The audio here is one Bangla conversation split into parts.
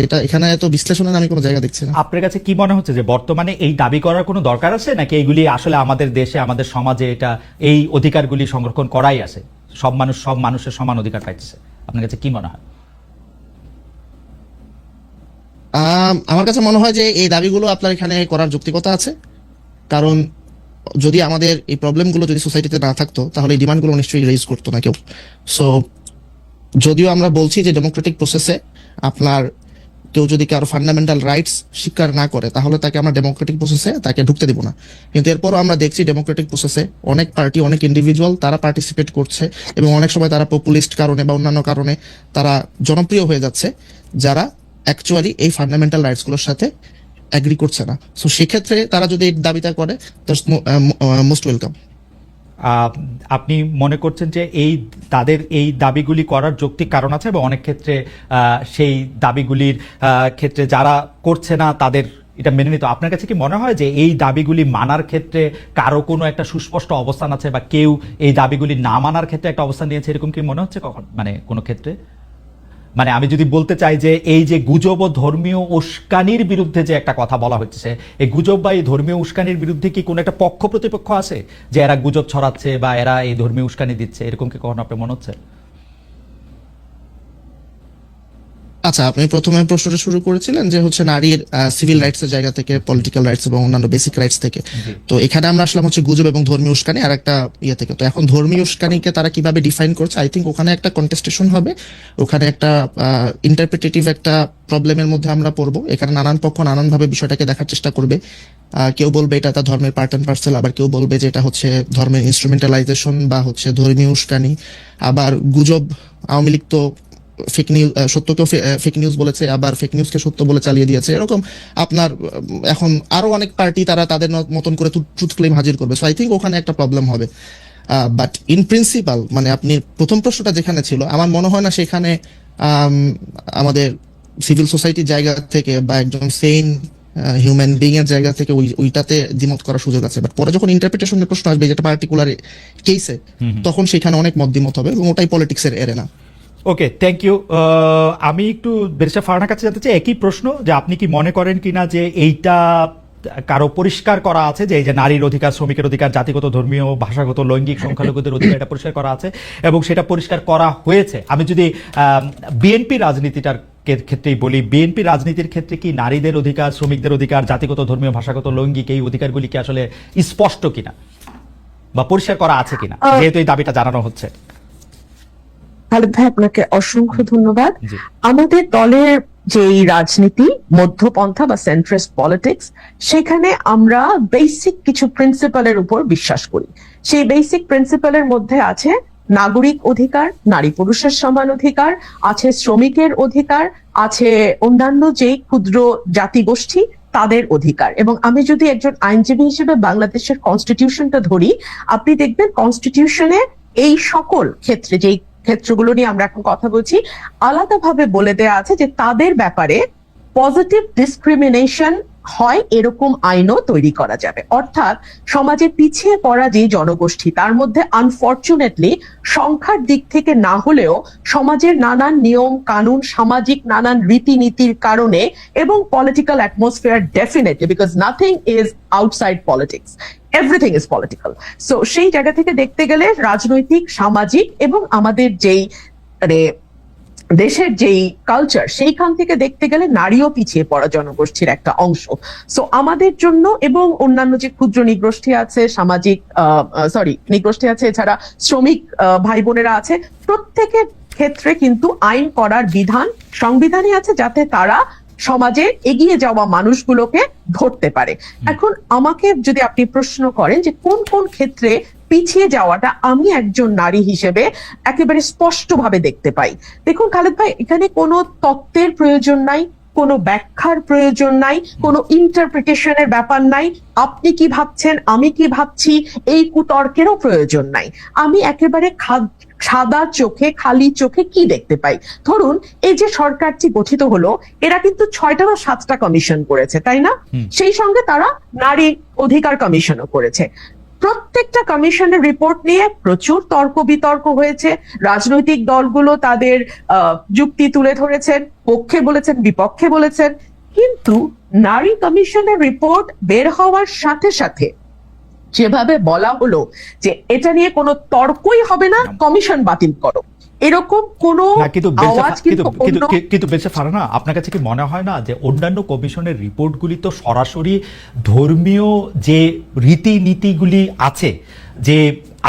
এটা এখানে এত বিশ্লেষণের আমি কোনো জায়গা দেখছি না। আপনার কাছে কি মনে হচ্ছে যে বর্তমানে এই দাবি করার কোনো দরকার আছে, নাকি এইগুলি আসলে আমাদের দেশে আমাদের সমাজে এটা এই অধিকারগুলি সংরক্ষণ করাই আছে, সব মানুষের সমান অধিকার পাইছে? আপনার কাছে কি মনে হয়? আমার কাছে মনে হয় যে এই দাবিগুলো আপনার এখানে করার যৌক্তিকতা আছে, কারণ যদি আমাদের এই প্রবলেমগুলো যদি সোসাইটিতে না থাকতো তাহলে এই ডিমান্ডগুলো নিশ্চয়ই রেজ করতো না কেউ। সো যদিও আমরা বলছি যে ডেমোক্রেটিক প্রসেসে আপনার কেউ যদি কারো ফান্ডামেন্টাল রাইটস স্বীকার না করে তাহলে তাকে আমরা ডেমোক্রেটিক প্রসেসে তাকে ঢুকতে দিব না, কিন্তু এরপরও আমরা দেখছি ডেমোক্রেটিক প্রসেসে অনেক পার্টি, অনেক ইন্ডিভিজুয়াল তারা পার্টিসিপেট করছে এবং অনেক সময় তারা পপুলিস্ট কারণে বা অন্যান্য কারণে তারা জনপ্রিয় হয়ে যাচ্ছে, যারা অ্যাকচুয়ালি এই ফান্ডামেন্টাল রাইটসগুলোর সাথে অ্যাগ্রি করছে না। সো সেক্ষেত্রে তারা যদি এই দাবিটা করে মোস্ট ওয়েলকাম। আপনি মনে করছেন যে তাদের এই দাবিগুলি করার যৌক্তিক কারণ আছে, এবং অনেক ক্ষেত্রে সেই দাবিগুলির ক্ষেত্রে যারা করছে না তাদের এটা মেনে নিত? আপনার কাছে কি মনে হয় যে এই দাবিগুলি মানার ক্ষেত্রে কারো কোনো একটা সুস্পষ্ট অবস্থান আছে, বা কেউ এই দাবিগুলি না মানার ক্ষেত্রে একটা অবস্থান নিয়েছে, এরকম কি মনে হচ্ছে কখন, মানে কোনো ক্ষেত্রে? মানে আমি যদি বলতে চাই যে এই যে গুজব ও ধর্মীয় উস্কানির বিরুদ্ধে যে একটা কথা বলা হচ্ছে, এই গুজব বা এই ধর্মীয় উস্কানির বিরুদ্ধে কি কোনো একটা পক্ষ প্রতিপক্ষ আছে যে এরা গুজব ছড়াচ্ছে বা এরা এই ধর্মীয় উস্কানি দিচ্ছে, এরকম কি কখনো আপনার মনে হচ্ছে? আচ্ছা, আপনি প্রথমে প্রশ্নটা শুরু করেছিলেন যে হচ্ছে নারীর সিভিল রাইটস এর জায়গা থেকে, পলিটিক্যাল রাইটস এবং অন্যান্য বেসিক রাইটস থেকে। তো এখানে আমরা আসলাম হচ্ছে গুজব এবং ধর্মীয় উস্কানি আর একটা ইয়ে থেকে। তো এখন ধর্মীয় উস্কানিকে তারা কিভাবে ডিফাইন করছে, আই থিঙ্ক ওখানে একটা কন্টেস্টেশন হবে, ওখানে একটা ইন্টারপ্রিটেটিভ একটা প্রবলেমের মধ্যে আমরা পড়বো। এখানে নানান পক্ষ নানানভাবে বিষয়টাকে দেখার চেষ্টা করবে। কেউ বলবে এটা তার ধর্মের পার্ট অ্যান্ড পার্সেল, আবার কেউ বলবে যে এটা হচ্ছে ধর্মের ইনস্ট্রুমেন্টালাইজেশন বা হচ্ছে ধর্মীয় উস্কানি। আবার গুজব, আওয়ামী লীগ তো ফেক নিউজ, সত্যকেও ফেক নিউজ বলেছে, আবার ফেক নিউজকে সত্য বলে চালিয়ে দিয়েছে। এরকম আপনার এখন আরো অনেক পার্টি তারা তাদের মতন করে ট্রুথ ক্লেম হাজির করবে। সো আই থিঙ্ক ওখানে একটা প্রবলেম হবে। বাট ইন প্রিন্সিপাল মানে আপনি প্রথম প্রশ্নটা যেখানে ছিল, আমার মনে হয় না সেখানে আমাদের সিভিল সোসাইটির জায়গা থেকে বা একজন সেইন হিউম্যান বিং এর জায়গা থেকে ওইটাতে দ্বিমত করার সুযোগ আছে। বাট পরে যখন ইন্টারপ্রিটেশনের প্রশ্ন আসবে যেটা পার্টিকুলার কেসে, তখন সেখানে অনেক মত দ্বিমত হবে এবং ওটাই পলিটিক্সের এরেনা। Okay, thank you. আমি একটু বেরেশা ফারহানার কাছে জানতে চাই একই প্রশ্ন, যে আপনি কি মনে করেন কিনা যে এইটা কারো পরিষ্কার করা আছে যে এই যে নারীর অধিকার, শ্রমিকের অধিকার, জাতিগত, ধর্মীয়, ভাষাগত, লৈঙ্গিক সংখ্যালঘুদের অধিকার, এটা পরিষ্কার করা আছে এবং সেটা পরিষ্কার করা হয়েছে? আমি যদি বিএনপি রাজনীতিটার ক্ষেত্রেই বলি, বিএনপি রাজনীতির ক্ষেত্রে কি নারীদের অধিকার, শ্রমিকদের অধিকার, জাতিগত, ধর্মীয়, ভাষাগত, লৈঙ্গিক এই অধিকারগুলি কি আসলে স্পষ্ট কিনা বা পরিষ্কার করা আছে কিনা, যেহেতু এই দাবিটা জানানো হচ্ছে? খালেদ ভাই, আপনাকে অসংখ্য ধন্যবাদ। জি। আমাদের দলের যে রাজনীতি, মধ্যপন্থা বা সেন্ট্রিস্ট পলিটিক্স, সেখানে আমরা বেসিক কিছু প্রিন্সিপালের উপর বিশ্বাস করি। সেই বেসিক প্রিন্সিপালের মধ্যে আছে নাগরিক অধিকার, নারী পুরুষের সমান অধিকার, আছে শ্রমিকের অধিকার, আছে অন্যান্য যে ক্ষুদ্র জাতিগোষ্ঠী তাদের অধিকার। এবং আমি যদি একজন আইনজীবী হিসেবে বাংলাদেশের কনস্টিটিউশনটা ধরি, আপনি দেখবেন কনস্টিটিউশনে এই সকল ক্ষেত্রে, যেই ক্ষেত্রগুলো নিয়ে আমরা এখন কথা বলছি, আলাদাভাবে বলে দেয়া আছে যে তাদের ব্যাপারে পজিটিভ ডিসক্রিমিনেশন হয় এরকম আইনও তৈরি করা যাবে। অর্থাৎ সমাজে পিছিয়ে পড়া যে জনগোষ্ঠী, তার মধ্যে আনফরচুনেটলি সংখ্যার দিক থেকে না হলেও সমাজের নানান নিয়ম কানুন, সামাজিক নানান রীতিনীতির কারণে এবং political atmosphere, definitely, because nothing is outside politics, everything is political. So সেই জায়গা থেকে দেখতে গেলে রাজনৈতিক, সামাজিক এবং আমাদের যেই মানে দেশের যেই কালচার, সেইখান থেকে দেখতে গেলে নারীও পিছিয়ে পড়া জনগোষ্ঠীর একটা অংশ। সো আমাদের জন্য এবং অন্যান্য যে ক্ষুদ্র নিগোষ্ঠী আছে, সামাজিক নিগোষ্ঠী আছে, এছাড়া শ্রমিক ভাই বোনেরা আছে, প্রত্যেকের ক্ষেত্রে কিন্তু আইন করার বিধান সংবিধানে আছে, যাতে তারা সমাজে এগিয়ে যাওয়া মানুষগুলোকে ধরতে পারে। এখন আমাকে যদি আপনি প্রশ্ন করেন যে কোন কোন ক্ষেত্রে পিছিয়ে যাওয়াটা আমি একজন নারী হিসেবে একেবারে স্পষ্টভাবে দেখতে পাই, দেখুন খালেদ ভাই, এখানে কোনো তত্ত্বের প্রয়োজন নাই, কোনো ব্যাখ্যার প্রয়োজন নাই, কোনো ইন্টারপ্রিটেশনের ব্যাপার নাই, আপনি কি ভাবছেন আমি কি ভাবছি এই কুতর্কেরও প্রয়োজন নাই। আমি একেবারে সাদা চোখে, খালি চোখে কি দেখতে পাই, ধরুন এই যে সরকারটি গঠিত হলো, এরা কিন্তু 6টা বা 7টা কমিশন করেছে, তাই না? সেই সঙ্গে তারা নারী অধিকার কমিশনও করেছে। প্রত্যেকটা কমিশনের রিপোর্ট নিয়ে প্রচুর তর্ক বিতর্ক হয়েছে, রাজনৈতিক দলগুলো তাদের যুক্তি তুলে ধরেছেন, পক্ষে বলেছেন, বিপক্ষে বলেছেন, কিন্তু নারী কমিশনের রিপোর্ট বের হওয়ার সাথে সাথে যেভাবে বলা হলো যে এটা নিয়ে কোনো তর্কই হবে না, কমিশন বাতিল করো, এরকম কোনো না, কিন্তু আওয়াজ কিন্তু বেলসা ফারহানা, আপনার কাছে কি মনে হয় না যে অন্যান্য কমিশনের রিপোর্টগুলি তো সরাসরি ধর্মীয় যে রীতিনীতিগুলি আছে, যে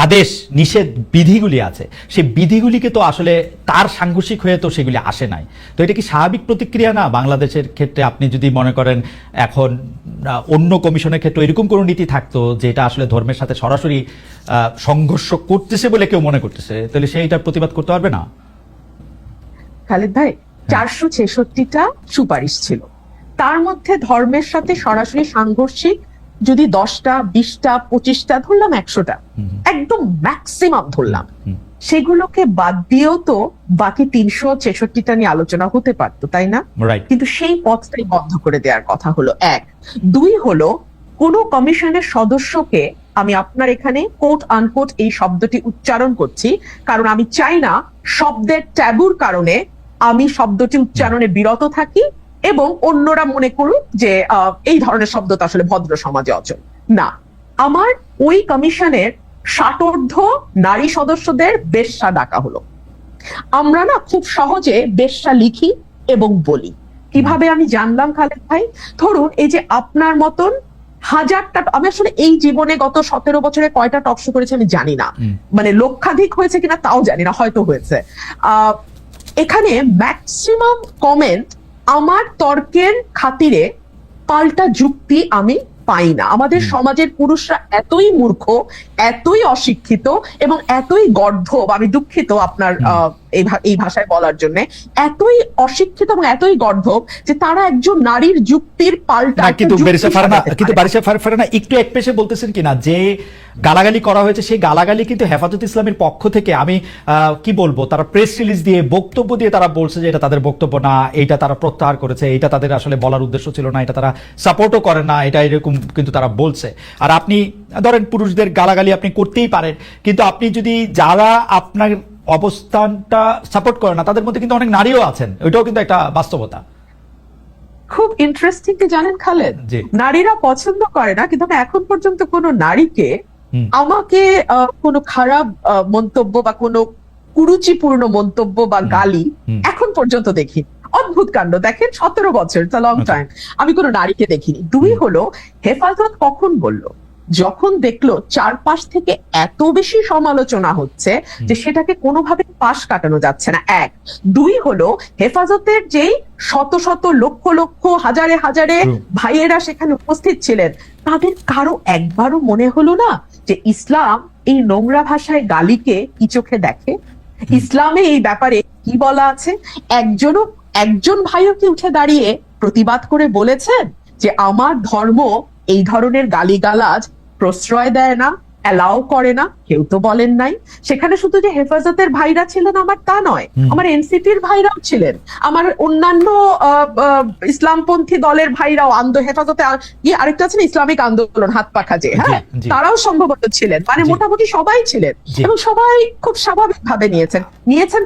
আদেশ নিষেধ বিধিগুলি আছে, সেই বিধিগুলিকে তো আসলে তার সাংঘর্ষিক হয়ে তো সেগুলি আসে নাই। তো এটা কি স্বাভাবিক প্রতিক্রিয়া না বাংলাদেশের ক্ষেত্রে? আপনি যদি মনে করেন এখন অন্য কমিশনের ক্ষেত্রে এরকম কোনো নীতি থাকতো যেটা আসলে ধর্মের সাথে সরাসরি সংঘর্ষ করতেছে বলে কেউ মনে করতেছে, তাহলে সেইটার প্রতিবাদ করতে পারবে না? খালেদ ভাই, 466টা সুপারিশ ছিল, তার মধ্যে ধর্মের সাথে সরাসরি সাংঘর্ষিক যদি 10টা, 20টা, 25টা, ধরলাম 100টা, একদম ম্যাক্সিমাম ধরলাম, সেগুলোকে বাদ দিয়েও তো বাকি 366টা নিয়ে আলোচনা হতে পারতো, তাই না? কিন্তু সেই পথটাই বন্ধ করে দেওয়ার কথা হলো, 1। 2 হলো, কোন কমিশনের সদস্যকে, আমি আপনার এখানে কোট আনকোট এই শব্দটি উচ্চারণ করছি কারণ আমি চাই না শব্দের ট্যাবুর কারণে আমি শব্দটি উচ্চারণে বিরত থাকি এবং অন্যরা মনে করুক যে এই ধরনের শব্দ তো আসলে ভদ্র সমাজে অচল না। আমার ওই কমিশনের 60 নারী সদস্যদের বেশ্যা ডাকা হলো। আমরা না খুব সহজে বেশ্যা লিখি এবং বলি। কিভাবে আমি জানলাম খালেদ ভাই? ধরুন এই যে আপনার মতন হাজারটা, আমি আসলে এই জীবনে গত 17 বছরে কয়টা টক শো করেছি আমি জানি না, মানে লক্ষাধিক হয়েছে কিনা তাও জানি না, হয়তো হয়েছে। এখানে ম্যাক্সিমাম কমেন্ট আমার তর্কের খাতিরে পাল্টা যুক্তি আমি পাই না। আমাদের সমাজের পুরুষরা এতই মূর্খ, এতই অশিক্ষিত এবং এতই গর্ধব, আমি দুঃখিত আপনার এই ভাষায় বলার জন্য, এতই অশিক্ষিত এবং এতই গর্ধব যে তারা একজন নারীর যুক্তির পাল্টা। কিন্তু বারিশা ফারহানা একটু এক পেশে বলতেছেন কিনা যে গালাগালি করা হয়েছে, সেই গালাগালি কিন্তু হেফাজত ইসলামের পক্ষ থেকে, আমি কি বলবো, তারা প্রেস রিলিজ দিয়ে বক্তব্য দিয়ে তারা বলছে যে এটা তাদের বক্তব্য না, এটা তারা প্রত্যাহার করেছে, এটা তাদের আসলে বলার উদ্দেশ্য ছিল না, এটা তারা সাপোর্টও করে না, এটা এরকম কিন্তু তারা বলছে। আর আপনি ধরেন পুরুষদের গালাগালি আপনি করতেই পারেন, কিন্তু আপনি যদি যারা আপনার অবস্থানটা সাপোর্ট করে না তাদের মধ্যে কিন্তু অনেক নারীও আছেন, ওইটাও কিন্তু একটা বাস্তবতা। খুব ইন্টারেস্টিং কি জানেন খালেদ, নারীরা পছন্দ করে না, কিন্তু আমি এখন পর্যন্ত কোনো নারীকে আমাকে কোনো খারাপ মন্তব্য বা কোনো কুরুচিপূর্ণ মন্তব্য বা গালি এখন পর্যন্ত দেখি। অদ্ভুত কাণ্ড, দেখেন 17 বছর, লং টাইম, আমি কোনো নারীকে দেখিনি। 2 হলো, হেফাজত কখন বললো? যখন দেখলো চারপাশ থেকে এত বেশি সমালোচনা হচ্ছে যে সেটাকে কোনোভাবে পাশ কাটানো যাচ্ছে না। 1। 2 হলো, হেফাজতের যেই শত শত লক্ষ লক্ষ হাজারে হাজারে ভাইয়েরা সেখানে উপস্থিত ছিলেন, তাদের কারো একবারও মনে হলো না যে ইসলাম এই নোংরা ভাষায় গালিকে কি চোখে দেখে? ইসলামে এই ব্যাপারে কি বলা আছে? একজন ভাইও কি উঠে দাঁড়িয়ে প্রতিবাদ করে বলেছেন যে আমার ধর্ম এই ধরনের গালিগালাজ প্রশ্রয় দেয় না, অ্যালাউ করে না? কেউ তো বলেন নাই। সেখানে শুধু যে হেফাজতের ভাইরা ছিলেন আমার তা নয়, আমার এনসিপির ভাইরাও ছিলেন, আমার অন্যান্য ইসলামপন্থী দলের ভাইরাও, হেফাজতে আরেকটা আছে না ইসলামিক আন্দোলন, হাত পাখা যে, হ্যাঁ, তারাও সম্ভবত ছিলেন, মানে মোটামুটি সবাই ছিলেন এবং সবাই খুব স্বাভাবিক ভাবে নিয়েছেন।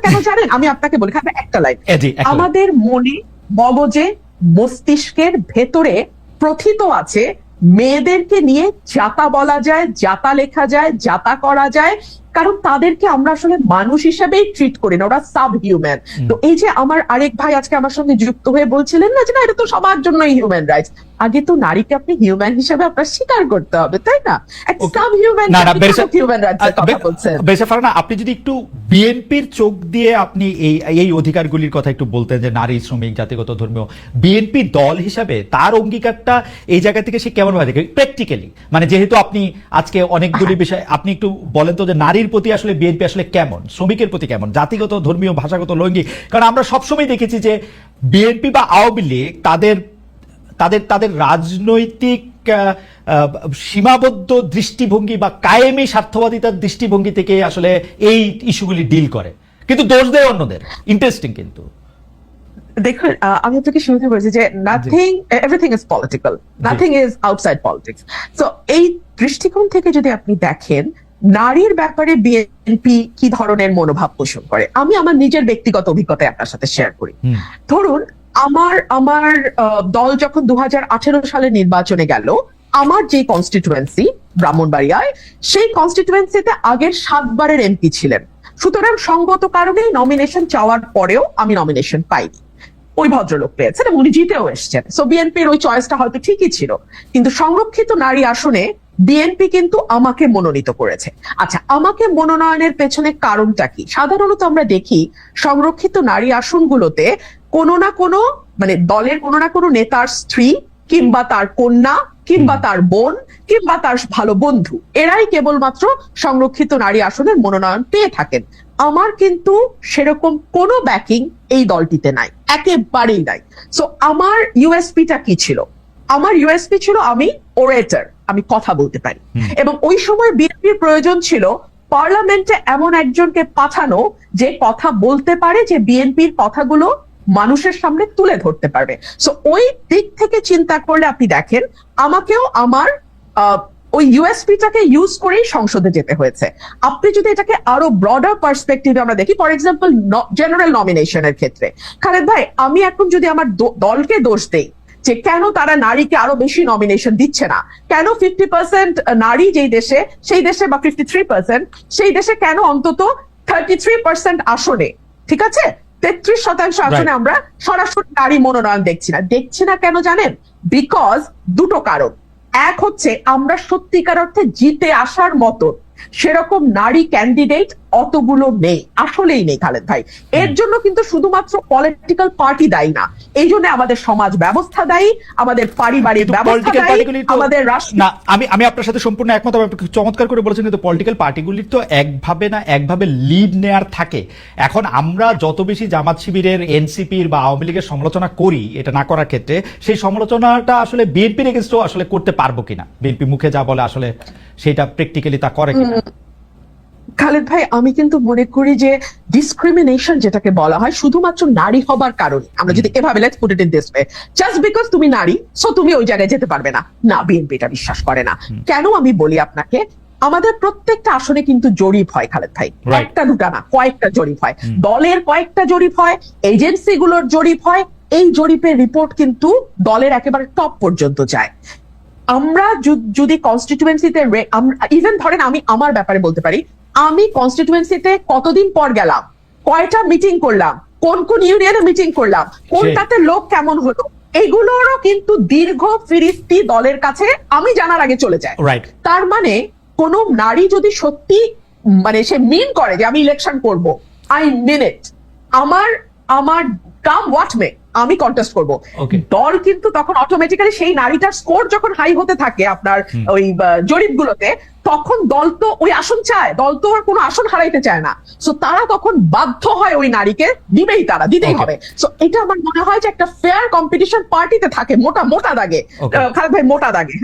কেন জানেন? আমি আপনাকে বলি, একটা লাইন, আমাদের মনে, মগজে, মস্তিষ্কের ভেতরে প্রথিত আছে মেয়েদেরকে নিয়ে যাতা বলা যায়, যাতা লেখা যায়, যাতা করা যায়, কারণ তাদেরকে আমরা আসলে মানুষ হিসেবেই ট্রিট করি না, ওরা সাব হিউম্যান। তো এই যে আমার আরেক ভাই আজকে আমার সঙ্গে যুক্ত হয়ে বলছিলেন না যে না এটা তো সবার জন্যই হিউম্যান রাইটস, আগে তো নারীকে আপনি হিউম্যান হিসেবে আপনার স্বীকার করতে হবে, তাই না? আপনি যদি একটু বিএনপির চোখ দিয়ে আপনি এই অধিকারগুলির কথা একটু বলতেন, যে নারী, শ্রমিক, জাতিগত, ধর্মীয়, বিএনপি দল হিসাবে তার অঙ্গীকারটা এই জায়গা থেকে সে কেমন ভাবে দেখে প্র্যাকটিক্যালি, মানে যেহেতু আপনি আজকে অনেকগুলি বিষয় আপনি একটু বলেন তো যে নারীর প্রতি আসলে বিএনপি আসলে কেমন, শ্রমিকের প্রতি কেমন, জাতিগত, ধর্মীয়, ভাষাগত, লৈঙ্গিক? কারণ আমরা সবসময় দেখেছি যে বিএনপি বা আওয়ামী লীগ তাদের রাজনৈতিক সীমাবদ্ধ দৃষ্টিভঙ্গি বা কায়েমি স্বার্থবাদিতার দৃষ্টিভঙ্গি থেকে আসলে এই ইস্যুগুলি ডিল করে, কিন্তু দোষ দেয় অন্যদের। ইন্টারেস্টিং কিন্তু দেখুন, আমি আপনাকে শুরুতে বলেছি যে everything is political, nothing is outside politics. So এই দৃষ্টিকোণ থেকে যদি আপনি দেখেন নারীর ব্যাপারে বিএনপি কি ধরনের মনোভাব পোষণ করে, আমি আমার নিজের ব্যক্তিগত অভিজ্ঞতা আপনার সাথে শেয়ার করি। ধরুন আমার আমার দল যখন 2018 সালে নির্বাচনে গেল, আমার যে কনস্টিটুয়েন্সি ব্রাহ্মণবাড়িয়ায়, সেই কনস্টিটুয়েন্সিতে আগের 7 বারের এমপি ছিলেন। সুতরাং সঙ্গত কারণেই নমিনেশন চাওয়ার পরেও আমি নমিনেশন পাইনি, ওই ভদ্রলোক পেয়েছেন এবং উনি জিতেও এসছেন। সো বিএনপির ওই চয়েসটা হয়তো ঠিকই ছিল, কিন্তু সংরক্ষিত নারী আসনে বিএনপি কিন্তু আমাকে মনোনীত করেছে। আচ্ছা, আমাকে মনোনয়নের পেছনে কারণটা কি? সাধারণত আমরা দেখি সংরক্ষিত নারী আসনগুলোতে কোনো না কোনো মানে দলের কোনো না কোনো নেতার স্ত্রী কিংবা তার কন্যা কিংবা তার বোন কিংবা তার ভালো বন্ধু, এরাই কেবলমাত্র সংরক্ষিত নারী আসনের মনোনয়ন পেয়ে থাকেন। আমার কিন্তু সেরকম কোনো ব্যাকিং এই দলটিতে নাই, একেবারেই নাই। সো আমার ইউএসপিটা কি ছিল? আমার ইউএসপি ছিল আমি ওরেটর, আমি কথা বলতে পারি, এবং ওই সময় বিএনপির প্রয়োজন ছিল পার্লামেন্টে এমন একজনকে পাঠানো যে কথা বলতে পারে, যে বিএনপির কথাগুলো মানুষের সামনে তুলে ধরতে পারবে। সো ওই দিক থেকে চিন্তা করলে আপনি দেখেন আমাকেও আমার ওই ইউএসপিটাকে ইউজ করেই সংসদে যেতে হয়েছে। আপনি যদি এটাকে আরো ব্রডার পার্সপেক্টিভে আমরা দেখি, ফর এক্সাম্পল জেনারেল নমিনেশনের ক্ষেত্রে, খালেদ ভাই, আমি এখন যদি আমার দলকে দোষ দেই যে কেন তারা নারীকে আরো বেশি নমিনেশন দিচ্ছে না, কেন 50% নারী যেই দেশে, সেই দেশে বা 53% সেই দেশে কেন অন্তত 33% আসনে, ঠিক আছে, 33% আসনে আমরা সরাসরি নারী মনোনয়ন দেখছি না কেন জানেন? বিকজ দুটো কারণ। এক হচ্ছে আমরা সত্যিকার অর্থে জিতে আসার মতো সেরকম নারী ক্যান্ডিডেট অতগুলো নেই, আসলেই নেই খালেদ ভাই। এর জন্য কিন্তু শুধুমাত্র পলিটিক্যাল পার্টি দায়ী না, এই জন্য আমাদের সমাজ ব্যবস্থা দায়ী, আমাদের পারিবারিক ব্যবস্থা দায়ী, আমাদের রাষ্ট্র। না, আমি আপনার সাথে সম্পূর্ণ একমত। আপনি চমৎকার করে বলেছেন, কিন্তু পলিটিক্যাল পার্টিগুলির তো একভাবে লিড নেয়ার থাকে। এখন আমরা যত বেশি জামাত শিবিরের, এনসিপির বা আওয়ামী লীগের সমালোচনা করি, এটা না করার ক্ষেত্রে সেই সমালোচনাটা আসলে বিএনপির এগেইনস্টও আসলে করতে পারবো কিনা, বিএনপি মুখে যা বলে আসলে সেটা প্র্যাকটিক্যালি তা করে কিনা। খালেদ ভাই, আমি কিন্তু মনে করি যে ডিসক্রিমিনেশন যেটাকে বলা হয় শুধুমাত্র নারী হবার কারণে, আমরা যদি এভাবে let's put it in this way, just because তুমি নারী সো তুমি ওই জায়গায় যেতে পারবে না, না, বিএনপি এটা বিশ্বাস করে না। কেন আমি বলি আপনাকে, আমাদের প্রত্যেকটা আসনে কিন্তু জরিপ হয় খালেদ ভাই, একটা দুটা না, কয়েকটা জরিপ হয়, দলের কয়েকটা জরিপ হয়, এজেন্সিগুলোর জরিপ হয়। এই জরিপের রিপোর্ট কিন্তু দলের একেবারে টপ পর্যন্ত যায়। আমরা যদি কনস্টিটিউয়েন্সিতে ইভেন ধরেন, আমি আমার ব্যাপারে বলতে পারি, আমি কনস্টিটিউয়েন্সিতে কতদিন পর গেলাম, কয়টা মিটিং করলাম, কোন কোন ইউনিয়নে মিটিং করলাম, কোনটাতে লোক কেমন হলো, এগুলোরও কিন্তু দীর্ঘ ফিরিস্তি দলের কাছে আমি জানার আগে চলে যায়। তার মানে কোন নারী যদি সত্যি মানে সে মিন করে যে আমি ইলেকশন করব, আই মিন ইট, আমার কাম হোয়াট মে, আমি কন্টেস্ট করব, দল কিন্তু তখন অটোমেটিক্যালি সেই নারীটার স্কোর যখন হাই হতে থাকে আপনার ওই জরিপগুলোতে, তখন দল তো ওই আসন চায়, দল তো আর কোনো আসন হারাইতে চায় না। সো তারা তখন বাধ্য হয় ওই নারীকে দিবেই, তারা দিতেই হবে। সো এটা আমার মনে হয় যে একটা ফেয়ার কম্পিটিশন পার্টিতে থাকে, মোটা দাগে খালেদ ভাই, মোটা দাগে।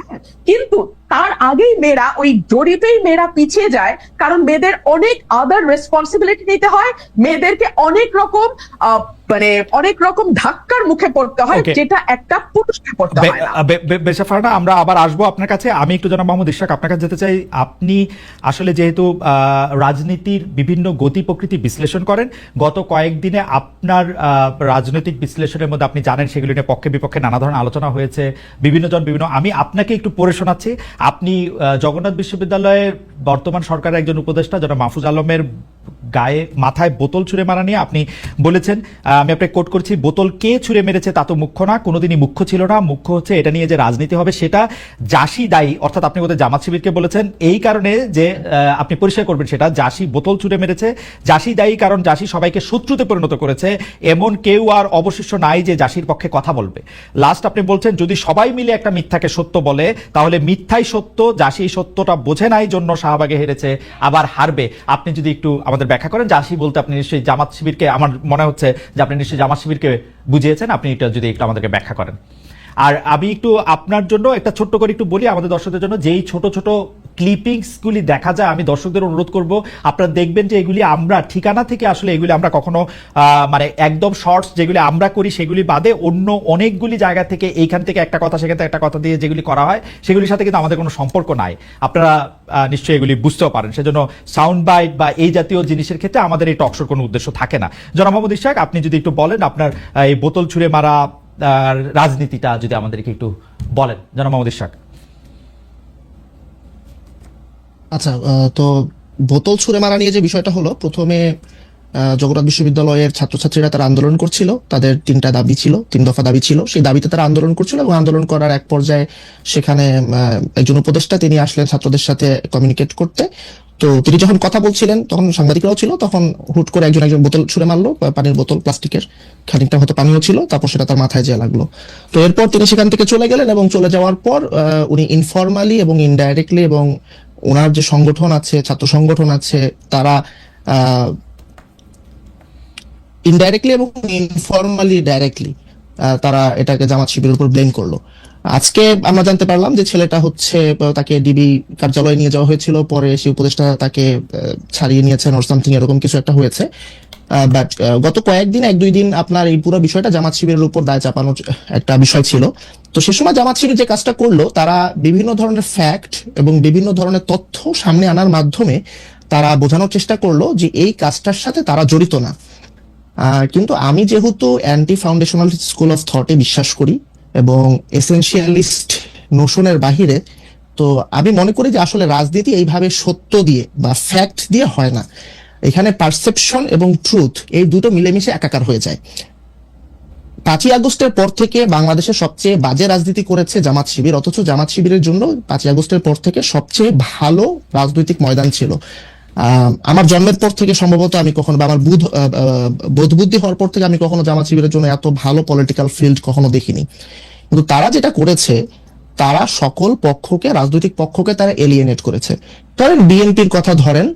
কিন্তু তার আগেই মেয়েরা ওই জরিপেই মেয়েরা পিছিয়ে যায়, কারণ মেয়েদের অনেক আদার রেসপন্সিবিলিটি নিতে হয়, মেয়েদেরকে অনেক রকম ধাক্কার মুখে পড়তে হয়, যেটা একটা পুরুষকে পড়তে হয় না। বেশাফারনা, আমরা আবার আসবো আপনার কাছে। আমি একটু জনাব মোহাম্মদ ইশরাক আপনার কাছে যেতে চাই। আপনি আসলে যেহেতু রাজনীতির বিভিন্ন গতি প্রকৃতি বিশ্লেষণ করেন, গত কয়েকদিনে আপনার রাজনৈতিক বিশ্লেষণের মধ্যে আপনি জানেন সেগুলি নিয়ে পক্ষে বিপক্ষে নানা ধরনের আলোচনা হয়েছে, আমি আপনাকে একটু পড়ে শোনাচ্ছি। আপনি জগন্নাথ বিশ্ববিদ্যালয়ের বর্তমান সরকারের একজন উপদেষ্টা জনাব মাহফুজ আলমের মাথায় বোতল ছুঁড়ে মারা নিয়ে আপনি বলেছেন, আমি আপনাকে কোট করছি, বোতল কে ছুঁড়ে মেরেছে তা তো মুখ্য না, কোনোদিনই মুখ্য ছিল না, মুখ্য হচ্ছে এটা নিয়ে যে রাজনীতি হবে সেটা জাসি দায়ী। অর্থাৎ আপনি বোধহয় জামাত শিবিরকে বলেছেন এই কারণে যে আপনি পরিষ্কার করবেন সেটা, জাসি বোতল ছুঁড়ে মেরেছে, জাসি দায়ী কারণ জাসি সবাইকে শত্রুতে পরিণত করেছে, এমন কেউ আর অবশিষ্ট নাই যে জাসির পক্ষে কথা বলবে। লাস্ট আপনি বলছেন যদি সবাই মিলে একটা মিথ্যাকে সত্য বলে তাহলে মিথ্যাই সত্য, জাসি এই সত্যটা বোঝে নাই জন্য শাহবাগে হেরেছে, আবার হারবে। আপনি যদি একটু আমাদের ব্যাখ্যা করেন, জাসি বলতে আপনি নিশ্চয়ই জামাত শিবিরকে, আমার মনে হচ্ছে যে আপনি নিশ্চয়ই জামাত শিবিরকে বুঝিয়েছেন, আপনি এটা যদি একটু আমাদেরকে ব্যাখ্যা করেন। আর আমি একটু আপনার জন্য একটা ছোট্ট করে একটু বলি আমাদের দর্শকদের জন্য, যেই ছোট ছোট ক্লিপিংস গুলি দেখা যায়, আমি দর্শকদের অনুরোধ করব আপনারা দেখবেন যে এগুলি আমরা ঠিকানা থেকে আসলে এগুলি আমরা কখনো মানে একদম শর্টস যেগুলি আমরা করি সেগুলি বাদে অন্য অনেকগুলি জায়গা থেকে এইখান থেকে একটা কথা সেখান থেকে একটা কথা দিয়ে যেগুলি করা হয় সেগুলির সাথে কিন্তু আমাদের কোনো সম্পর্ক নাই, আপনারা নিশ্চয়ই এগুলি বুঝতেও পারেন। সেজন্য সাউন্ড বাইট বা এই জাতীয় জিনিসের ক্ষেত্রে আমাদের এই টকশোর কোনো উদ্দেশ্য থাকে না। জনাব মোহাম্মদ ইশাক, আপনি যদি একটু বলেন আপনার এই বোতল ছুঁড়ে মারা রাজনীতিটা যদি আমাদেরকে একটু বলেন, জনাব মোহাম্মদ ইশাক। আচ্ছা, তো বোতল ছুঁড়ে মারা নিয়ে যে বিষয়টা হলো, প্রথমে জগন্নাথ বিশ্ববিদ্যালয়ের ছাত্রছাত্রীরা তারা আন্দোলন করছিল, তাদের 3টা দাবি ছিল, 3 দফা দাবি ছিল, সেই দাবিতে তারা আন্দোলন করছিল এবং আন্দোলন করার এক পর্যায়ে সেখানে একজন উপদেষ্টা তিনি আসলেন ছাত্রদের সাথে কমিউনিকেট করতে। তো তিনি যখন কথা বলছিলেন তখন সাংবাদিকরাও ছিল, তখন হুট করে একজন বোতল ছুঁড়ে মারলো, পানির বোতল, প্লাস্টিকের, খানিকটা হয়তো পানিও ছিল, তারপর সেটা তার মাথায় যেয়ে লাগলো। তো এরপর তিনি সেখান থেকে চলে গেলেন এবং চলে যাওয়ার পর উনি ইনফরমালি এবং ইনডাইরেক্টলি এবং ওনার যে সংগঠন আছে, ছাত্র সংগঠন আছে, তারা ইনডাইরেক্টলি এবং ইনফরমালি ডাইরেক্টলি তারা এটাকে জামাত শিবিরের উপর ব্লেম করলো। আজকে আমরা জানতে পারলাম যে ছেলেটা হচ্ছে তাকে ডিবি কার্যালয়ে নিয়ে যাওয়া হয়েছিল, পরে সেই উপদেষ্টা তাকে ছাড়িয়ে নিয়েছেন অর সামথিং, এরকম কিছু একটা হয়েছে। বাট গত কয়েকদিন, 1-2 দিন আপনার এই পুরো বিষয়টা জামাত শিবিরের উপর দায় চাপানোর একটা বিষয় ছিল। তো সে সময় জামাত শিবির যে কাজটা করলো, তারা বিভিন্ন ধরনের ফ্যাক্ট এবং বিভিন্ন ধরনের তথ্য সামনে আনার মাধ্যমে তারা বোঝানোর চেষ্টা করলো যে এই কাজটার সাথে তারা জড়িত না। কিন্তু আমি যেহেতু অ্যান্টি ফাউন্ডেশনাল স্কুল অফ থটে বিশ্বাস করি এবং এসেনশিয়ালিস্ট নোশনের বাহিরে, তো আমি মনে করি যে আসলে রাজনীতি এইভাবে সত্য দিয়ে বা ফ্যাক্ট দিয়ে হয় না। এখানে পারসেপশন এবং ট্রুথ এই দুটো মিলেমিশে একাকার হয়ে যায়। 5ই আগস্টের পর থেকে বাংলাদেশে সবচেয়ে বাজে রাজনীতি করেছে জামাত শিবির, অথচ জামাত শিবিরের জন্য 5ই আগস্টের পর থেকে সবচেয়ে ভালো রাজনৈতিক ময়দান ছিল। আমার জন্মের পর থেকে সম্ভবত আমি কখনো, বা আমার বোধ বুদ্ধি হওয়ার পর থেকে আমি কখনো জামাত শিবিরের জন্য এত ভালো পলিটিক্যাল ফিল্ড কখনো দেখিনি। কিন্তু তারা যেটা করেছে, তারা সকল পক্ষকে, রাজনৈতিক পক্ষকে তারা এলিয়েনেট করেছে। ধরেন বিএনপির কথা ধরেন,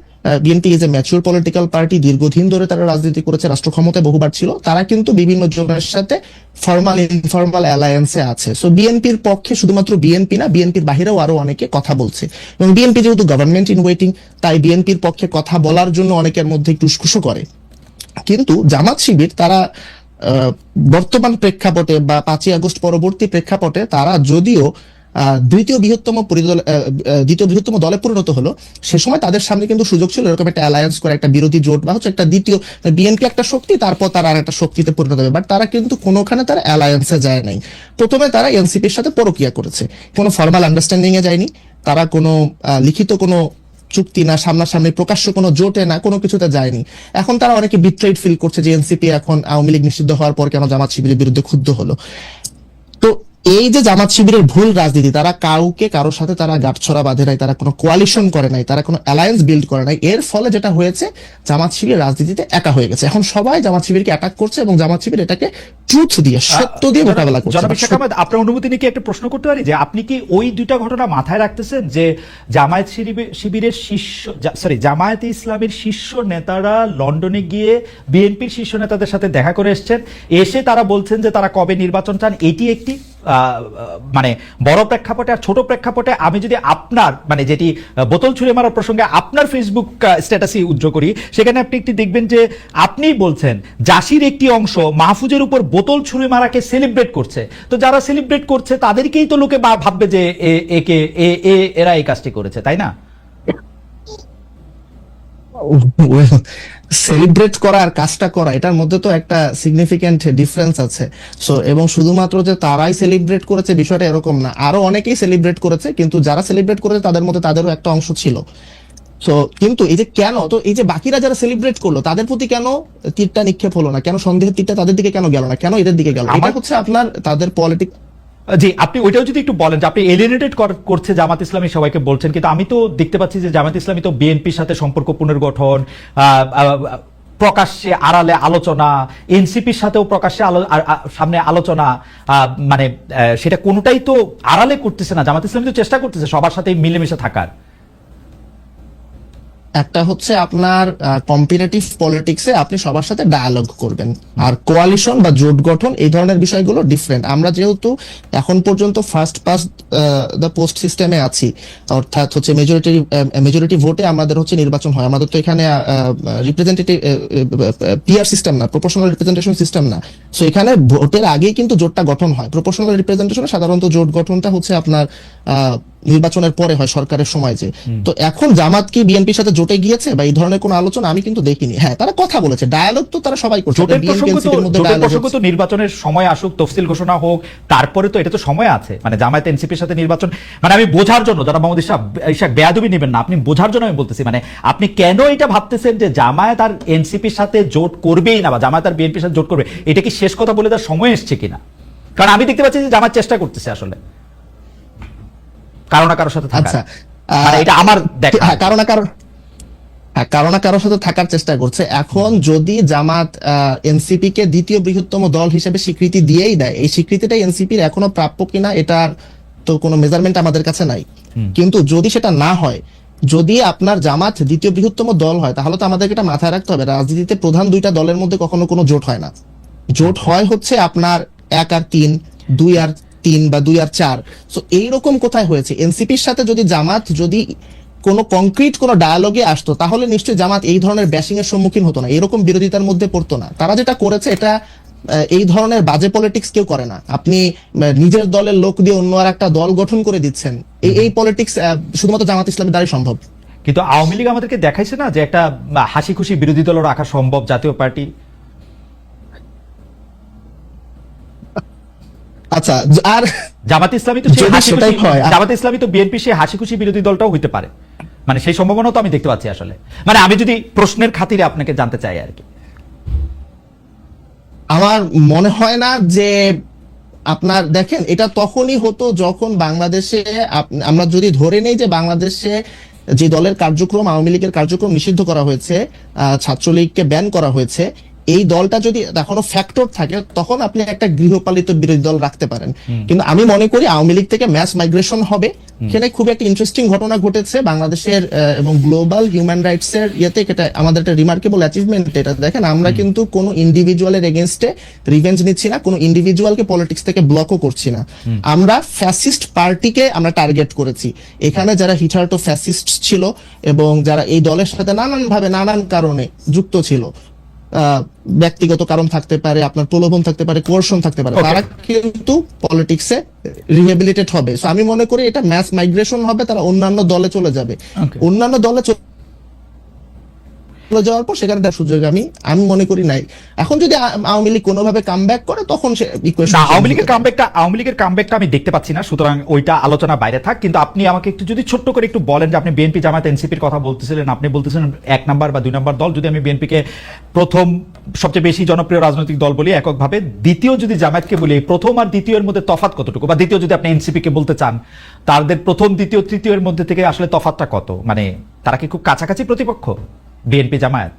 BNP is a mature political party, দীর্ঘদিন ধরে তারা রাজনীতি করেছে, রাষ্ট্র ক্ষমতায় বহুবার ছিল, তারা কিন্তু বিভিন্ন জনের সাথে ফর্মাল ইনফর্মাল অ্যালায়েন্সে আছে। সো বিএনপির পক্ষে শুধুমাত্র বিএনপি না, বিএনপির বাহিরেও আরো অনেকে কথা বলছে, এবং বিএনপি যেহেতু গভর্নমেন্ট ইন ওয়েটিং, তাই বিএনপির পক্ষে কথা বলার জন্য অনেকের মধ্যে একটু উস্কুসো করে। কিন্তু জামাত শিবির তারা বর্তমান প্রেক্ষাপটে বা 5ই আগস্ট পরবর্তী প্রেক্ষাপটে তারা যদিও দ্বিতীয় বৃহত্তম দলে পরিণত হলো, সে সময় তাদের সামনে কিন্তু সুযোগ ছিল এরকম একটা অ্যালায়েন্স করে, একটা বিরোধী জোট বা হচ্ছে একটা দ্বিতীয়, বিএনপি একটা শক্তি, তারপর তারা আর একটা শক্তিতে পরিণত হবে। বাট তারা কিন্তু কোনোখানে তারা অ্যালায়েন্সে যায় নাই। প্রথমে তারা এনসিপির সাথে পরকিয়া করেছে, কোনো ফর্মাল আন্ডারস্ট্যান্ডিং এ যায়নি, তারা কোনো লিখিত কোনো চুক্তি না, সামনাসামনি প্রকাশ্য কোনো জোটে না, কোনো কিছুতে যায়নি। এখন তারা অনেকে বিট্রেড ফিল করছে যে এনসিপি এখন আওয়ামী লীগ নিষিদ্ধ হওয়ার পর কেন জামাত শিবিরের বিরুদ্ধে ক্ষুব্ধ হলো। তো এই যে জামাত শিবিরের ভুল রাজনীতি, তারা কাউকে কারোর সাথে তারা গাঁটছড়া বাঁধে নাই, তারা কোনো কোয়ালিশন করে নাই, তারা কোনো অ্যালায়েন্স বিল্ড করে নাই, এর ফলে যেটা হয়েছে, জামাত শিবির রাজনীতিতে একা হয়ে গেছে। এখন সবাই জামাত শিবিরকে অ্যাটাক করছে এবং জামাত শিবির এটাকে ট্রুথ দিয়ে, সত্য দিয়ে মোকাবেলা করছে। জনাব ইশাক আহমেদ, আপনার অনুমতি নিয়ে কি একটা প্রশ্ন করতে পারি, যে আপনি কি ওই দুইটা ঘটনা মাথায় রাখতেছেন যে শিবিরের জামায়াতে ইসলামের শীর্ষ নেতারা লন্ডনে গিয়ে বিএনপির শীর্ষ নেতাদের সাথে দেখা করে এসেছেন, এসে তারা বলছেন যে তারা কবে নির্বাচন চান, এটি একটি মানে বড় প্রেক্ষাপটে। আর ছোট প্রেক্ষাপটে আমি যদি আপনার মানে যেটি বোতল ছুঁড়ে মারার প্রসঙ্গে আপনার ফেসবুক স্ট্যাটাসই উদ্ধৃত করি, সেখানে আপনি একটি দেখবেন যে আপনিই বলছেন জাসির একটি অংশ মাহফুজের উপর বোতল ছুঁড়ে মারাকে সেলিব্রেট করছে। তো যারা সেলিব্রেট করছে তাদেরকেই তো লোকে ভাববে যে এরা এই কাজটি করেছে, তাই না? সেলিব্রেট করা আর কাজটা করা, এটার মধ্যে তো একটা সিগনিফিক্যান্ট ডিফারেন্স আছে। সো এবং শুধুমাত্র যে তারাই সেলিব্রেট করেছে বিষয়টা এরকম না, আরো অনেকেই সেলিব্রেট করেছে, কিন্তু যারা সেলিব্রেট করেছে তাদের মধ্যে তাদেরও একটা অংশ ছিল। সো কিন্তু এই যে কেন, তো এই যে বাকিরা যারা সেলিব্রেট করলো তাদের প্রতি কেন তীরটা নিক্ষেপ হলো না, কেন সন্দেহের তীরটা তাদের দিকে কেন গেল না, কেন এদের দিকে গেল? আমার হচ্ছে আপনার তাদের পলিটিক্স। জি, আপনি ওইটাও যদি একটু বলেন যে আপনি এলিয়েনেটেড করছে জামাত ইসলামী সবাইকে বলছেন, কিন্তু আমি তো দেখতে পাচ্ছি যে জামাত ইসলামী তো বিএনপির সাথে সম্পর্ক পুনর্গঠন, প্রকাশ্যে আড়ালে আলোচনা, এনসিপির সাথেও প্রকাশ্যে সামনে আলোচনা, মানে সেটা কোনোটাই তো আড়ালে করতেছে না। জামাত ইসলামী তো চেষ্টা করতেছে সবার সাথে মিলেমিশে থাকার। একটা হচ্ছে আপনার কম্পিটিটিভ পলিটিক্সে আপনি সবার সাথে ডায়ালগ করবেন, আর কোয়ালিশন বা জোট গঠন এই ধরনের বিষয়গুলো ডিফারেন্ট। আমরা যেহেতু এখন পর্যন্ত ফার্স্ট পাস দ্য পোস্ট সিস্টেমে আছি, অর্থাৎ হচ্ছে মেজরিটি ভোটে আমাদের হচ্ছে নির্বাচন হয়। আমাদের তো এখানে রিপ্রেজেন্টেটিভ পিআর সিস্টেম না, প্রপোর্শনাল রিপ্রেজেন্টেশন সিস্টেম না। সো এখানে ভোটের আগেই কিন্তু জোটটা গঠন হয়। প্রপোর্শনাল রিপ্রেজেন্টেশনে সাধারণত জোট গঠনটা হচ্ছে আপনার নির্বাচনের পরে হয়, সরকারের সময় যে। তো এখন জামাত কি বিএনপির সাথে জোটে গিয়েছে বা এই ধরনের কোনো আলোচনা আমি কিন্তু দেখিনি। হ্যাঁ, তারা কথা বলেছে, ডায়ালগ তো তারা সবাই করছে। জোটের BNP প্রসঙ্গ তো NCP র মধ্যে জোটের dialogue প্রসঙ্গ হচ্ছে। তো নির্বাচনের সময় আসুক, তফসিল ঘোষণা হোক, তারপরে তো এটা তো সময় আছে। মানে জামায়াত এনসিপির সাথে নির্বাচন, মানে আমি বোঝার জন্য, যারা মোহাম্মদ ইশাক বেয়াদবি নেবেন না, আপনি বোঝার জন্য আমি বলতেছি, মানে আপনি কেন এটা ভাবতেছেন যে জামায়াত আর এনসিপির সাথে জোট করবেই না বা জামায়াত আর বিএনপির সাথে জোট করবে, এটা কি শেষ কথা বলে তার সময় এসছে কিনা? কারণ আমি দেখতে পাচ্ছি যে জামায়াত চেষ্টা করতেছে আসলে কারো না কারোর সাথে থাকার। আচ্ছা, মানে এটা আমার দেখা। হ্যাঁ, কারো না কারোর সাথে থাকার চেষ্টা করছে। এখন যদি জামাত এনসিপি কে দ্বিতীয় বৃহত্তম দল হিসেবে স্বীকৃতি দিয়েই দেয়, এই স্বীকৃতিটা এনসিপির এখনো প্রাপ্য কিনা এটার তো কোনো মেজারমেন্ট আমাদের কাছে নাই। কিন্তু যদি সেটা না হয়, যদি আপনার জামাত দ্বিতীয় বৃহত্তম দল হয়, তাহলে তো আমাদেরকে এটা মাথায় রাখতে হবে, রাজনীতিতে প্রধান দুইটা দলের মধ্যে কখনো কোনো জোট হয় না। জোট হয় হচ্ছে আপনার 1 আর 3, 2 আর 3 বা 2 আর 4। সো এইরকম কোথায় হয়েছে? এনসিপির সাথে যদি জামাত যদি কোনো কংক্রিট কোনো ডায়ালগে আসতো, তাহলে নিশ্চয়ই জামাত এই ধরনের ব্যাশিং এর সম্মুখীন হতো না, এরকম বিরোধিতার মধ্যে পড়তো না। তারা যেটা করেছে, এটা এই ধরনের বাজে পলিটিক্স কেউ করে না। আপনি নিজের দলের লোক দিয়ে অন্য আর একটা দল গঠন করে দিচ্ছেন, এই পলিটিক্স শুধুমাত্র জামাত ইসলামের দ্বারাই সম্ভব। কিন্তু আওয়ামী লীগ আমাদেরকে দেখাইছে না যে একটা হাসি খুশি বিরোধী দল রাখা সম্ভব, জাতীয় পার্টি। আচ্ছা, আর জামাত ইসলামী তো সেই যদি হাসি সেটাই খুশি, হয়, জামাত ইসলামী তো বিএনপি সেই হাসি খুশি বিরোধী দলটাও হইতে পারে। মানে সেই সম্ভাবনা তো আমি দেখতে পাচ্ছি আসলে। মানে আমি যদি প্রশ্নের খাতিরে আপনাকে জানতে চাই আর কি। আমার মনে হয় না যে আপনার দেখেন, এটা তখনই হতো যখন বাংলাদেশে আমরা যদি ধরে নেই যে বাংলাদেশে যে দলের কার্যক্রম, আওয়ামী লীগের কার্যক্রম নিষিদ্ধ করা হয়েছে, ছাত্রলীগকে ব্যান করা হয়েছে, এই দলটা যদি এখনো ফ্যাক্টর থাকে, তখন আপনি একটা গৃহপালিত বিরোধী দল রাখতে পারেন। কিন্তু আমি মনে করি আওয়ামী লীগ থেকে ম্যাস মাইগ্রেশন হবে। এখানে খুব একটা ইন্টারেস্টিং ঘটনা ঘটেছে বাংলাদেশের এবং গ্লোবাল হিউম্যান রাইটস এর ইয়েতে। এটা আমাদের একটা রিমার্কেবল অ্যাচিভমেন্ট। এটা দেখেন, আমরা কিন্তু কোনো ইন্ডিভিজুয়ালের এগেনস্টে রিভেঞ্জ নিচ্ছি না, কোনো ইন্ডিভিজুয়ালকে পলিটিক্স থেকে ব্লকও করছি না। আমরা ফ্যাসিস্ট পার্টিকে আমরা টার্গেট করেছি। এখানে যারা হিটার্টো ফ্যাসিস্ট ছিল এবং যারা এই দলের সাথে নানানভাবে নানান কারণে যুক্ত ছিল, ব্যক্তিগত কারণ থাকতে পারে, আপনার প্রলোভন থাকতে পারে, কোয়ার্শন থাকতে পারে, তারা কিন্তু পলিটিক্সে রিহেবিলিটেট হবে। সো আমি মনে করি এটা ম্যাস মাইগ্রেশন হবে, তারা অন্যান্য দলে চলে যাবে। অন্যান্য দলে চলে যাওয়ার পর সেখানে তার সুযোগ আমি মনে করি নাই। এখন যদি আওয়ামী লীগ কোনোভাবে কামব্যাক করে, তখন সে ইকুয়েশন। না, আওয়ামী লীগের কামব্যাকটা আমি দেখতে পাচ্ছি না, সুতরাং ওইটা আলোচনা বাইরে থাক। কিন্তু আপনি আমাকে একটু যদি ছোট্ট করে একটু বলেন যে আপনি বিএনপি জামায়াত এনসিপির কথা বলতেছিলেন, আপনি বলতেছিলেন 1 নাম্বার বা 2 নাম্বার দল। যদি আমি বিএনপিকে প্রথম সবচেয়ে বেশি জনপ্রিয় রাজনৈতিক দল বলি এককভাবে, দ্বিতীয় যদি জামায়াতকে বলি, প্রথম আর দ্বিতীয়ের মধ্যে তফাৎ কতটুকু? বা দ্বিতীয় যদি আপনি এনসিপি কে বলতে চান, তাদের প্রথম দ্বিতীয় তৃতীয় এর মধ্যে থেকে আসলে তফাৎটা কত? মানে তারা কি খুব কাছাকাছি প্রতিপক্ষ, BNP Jamaat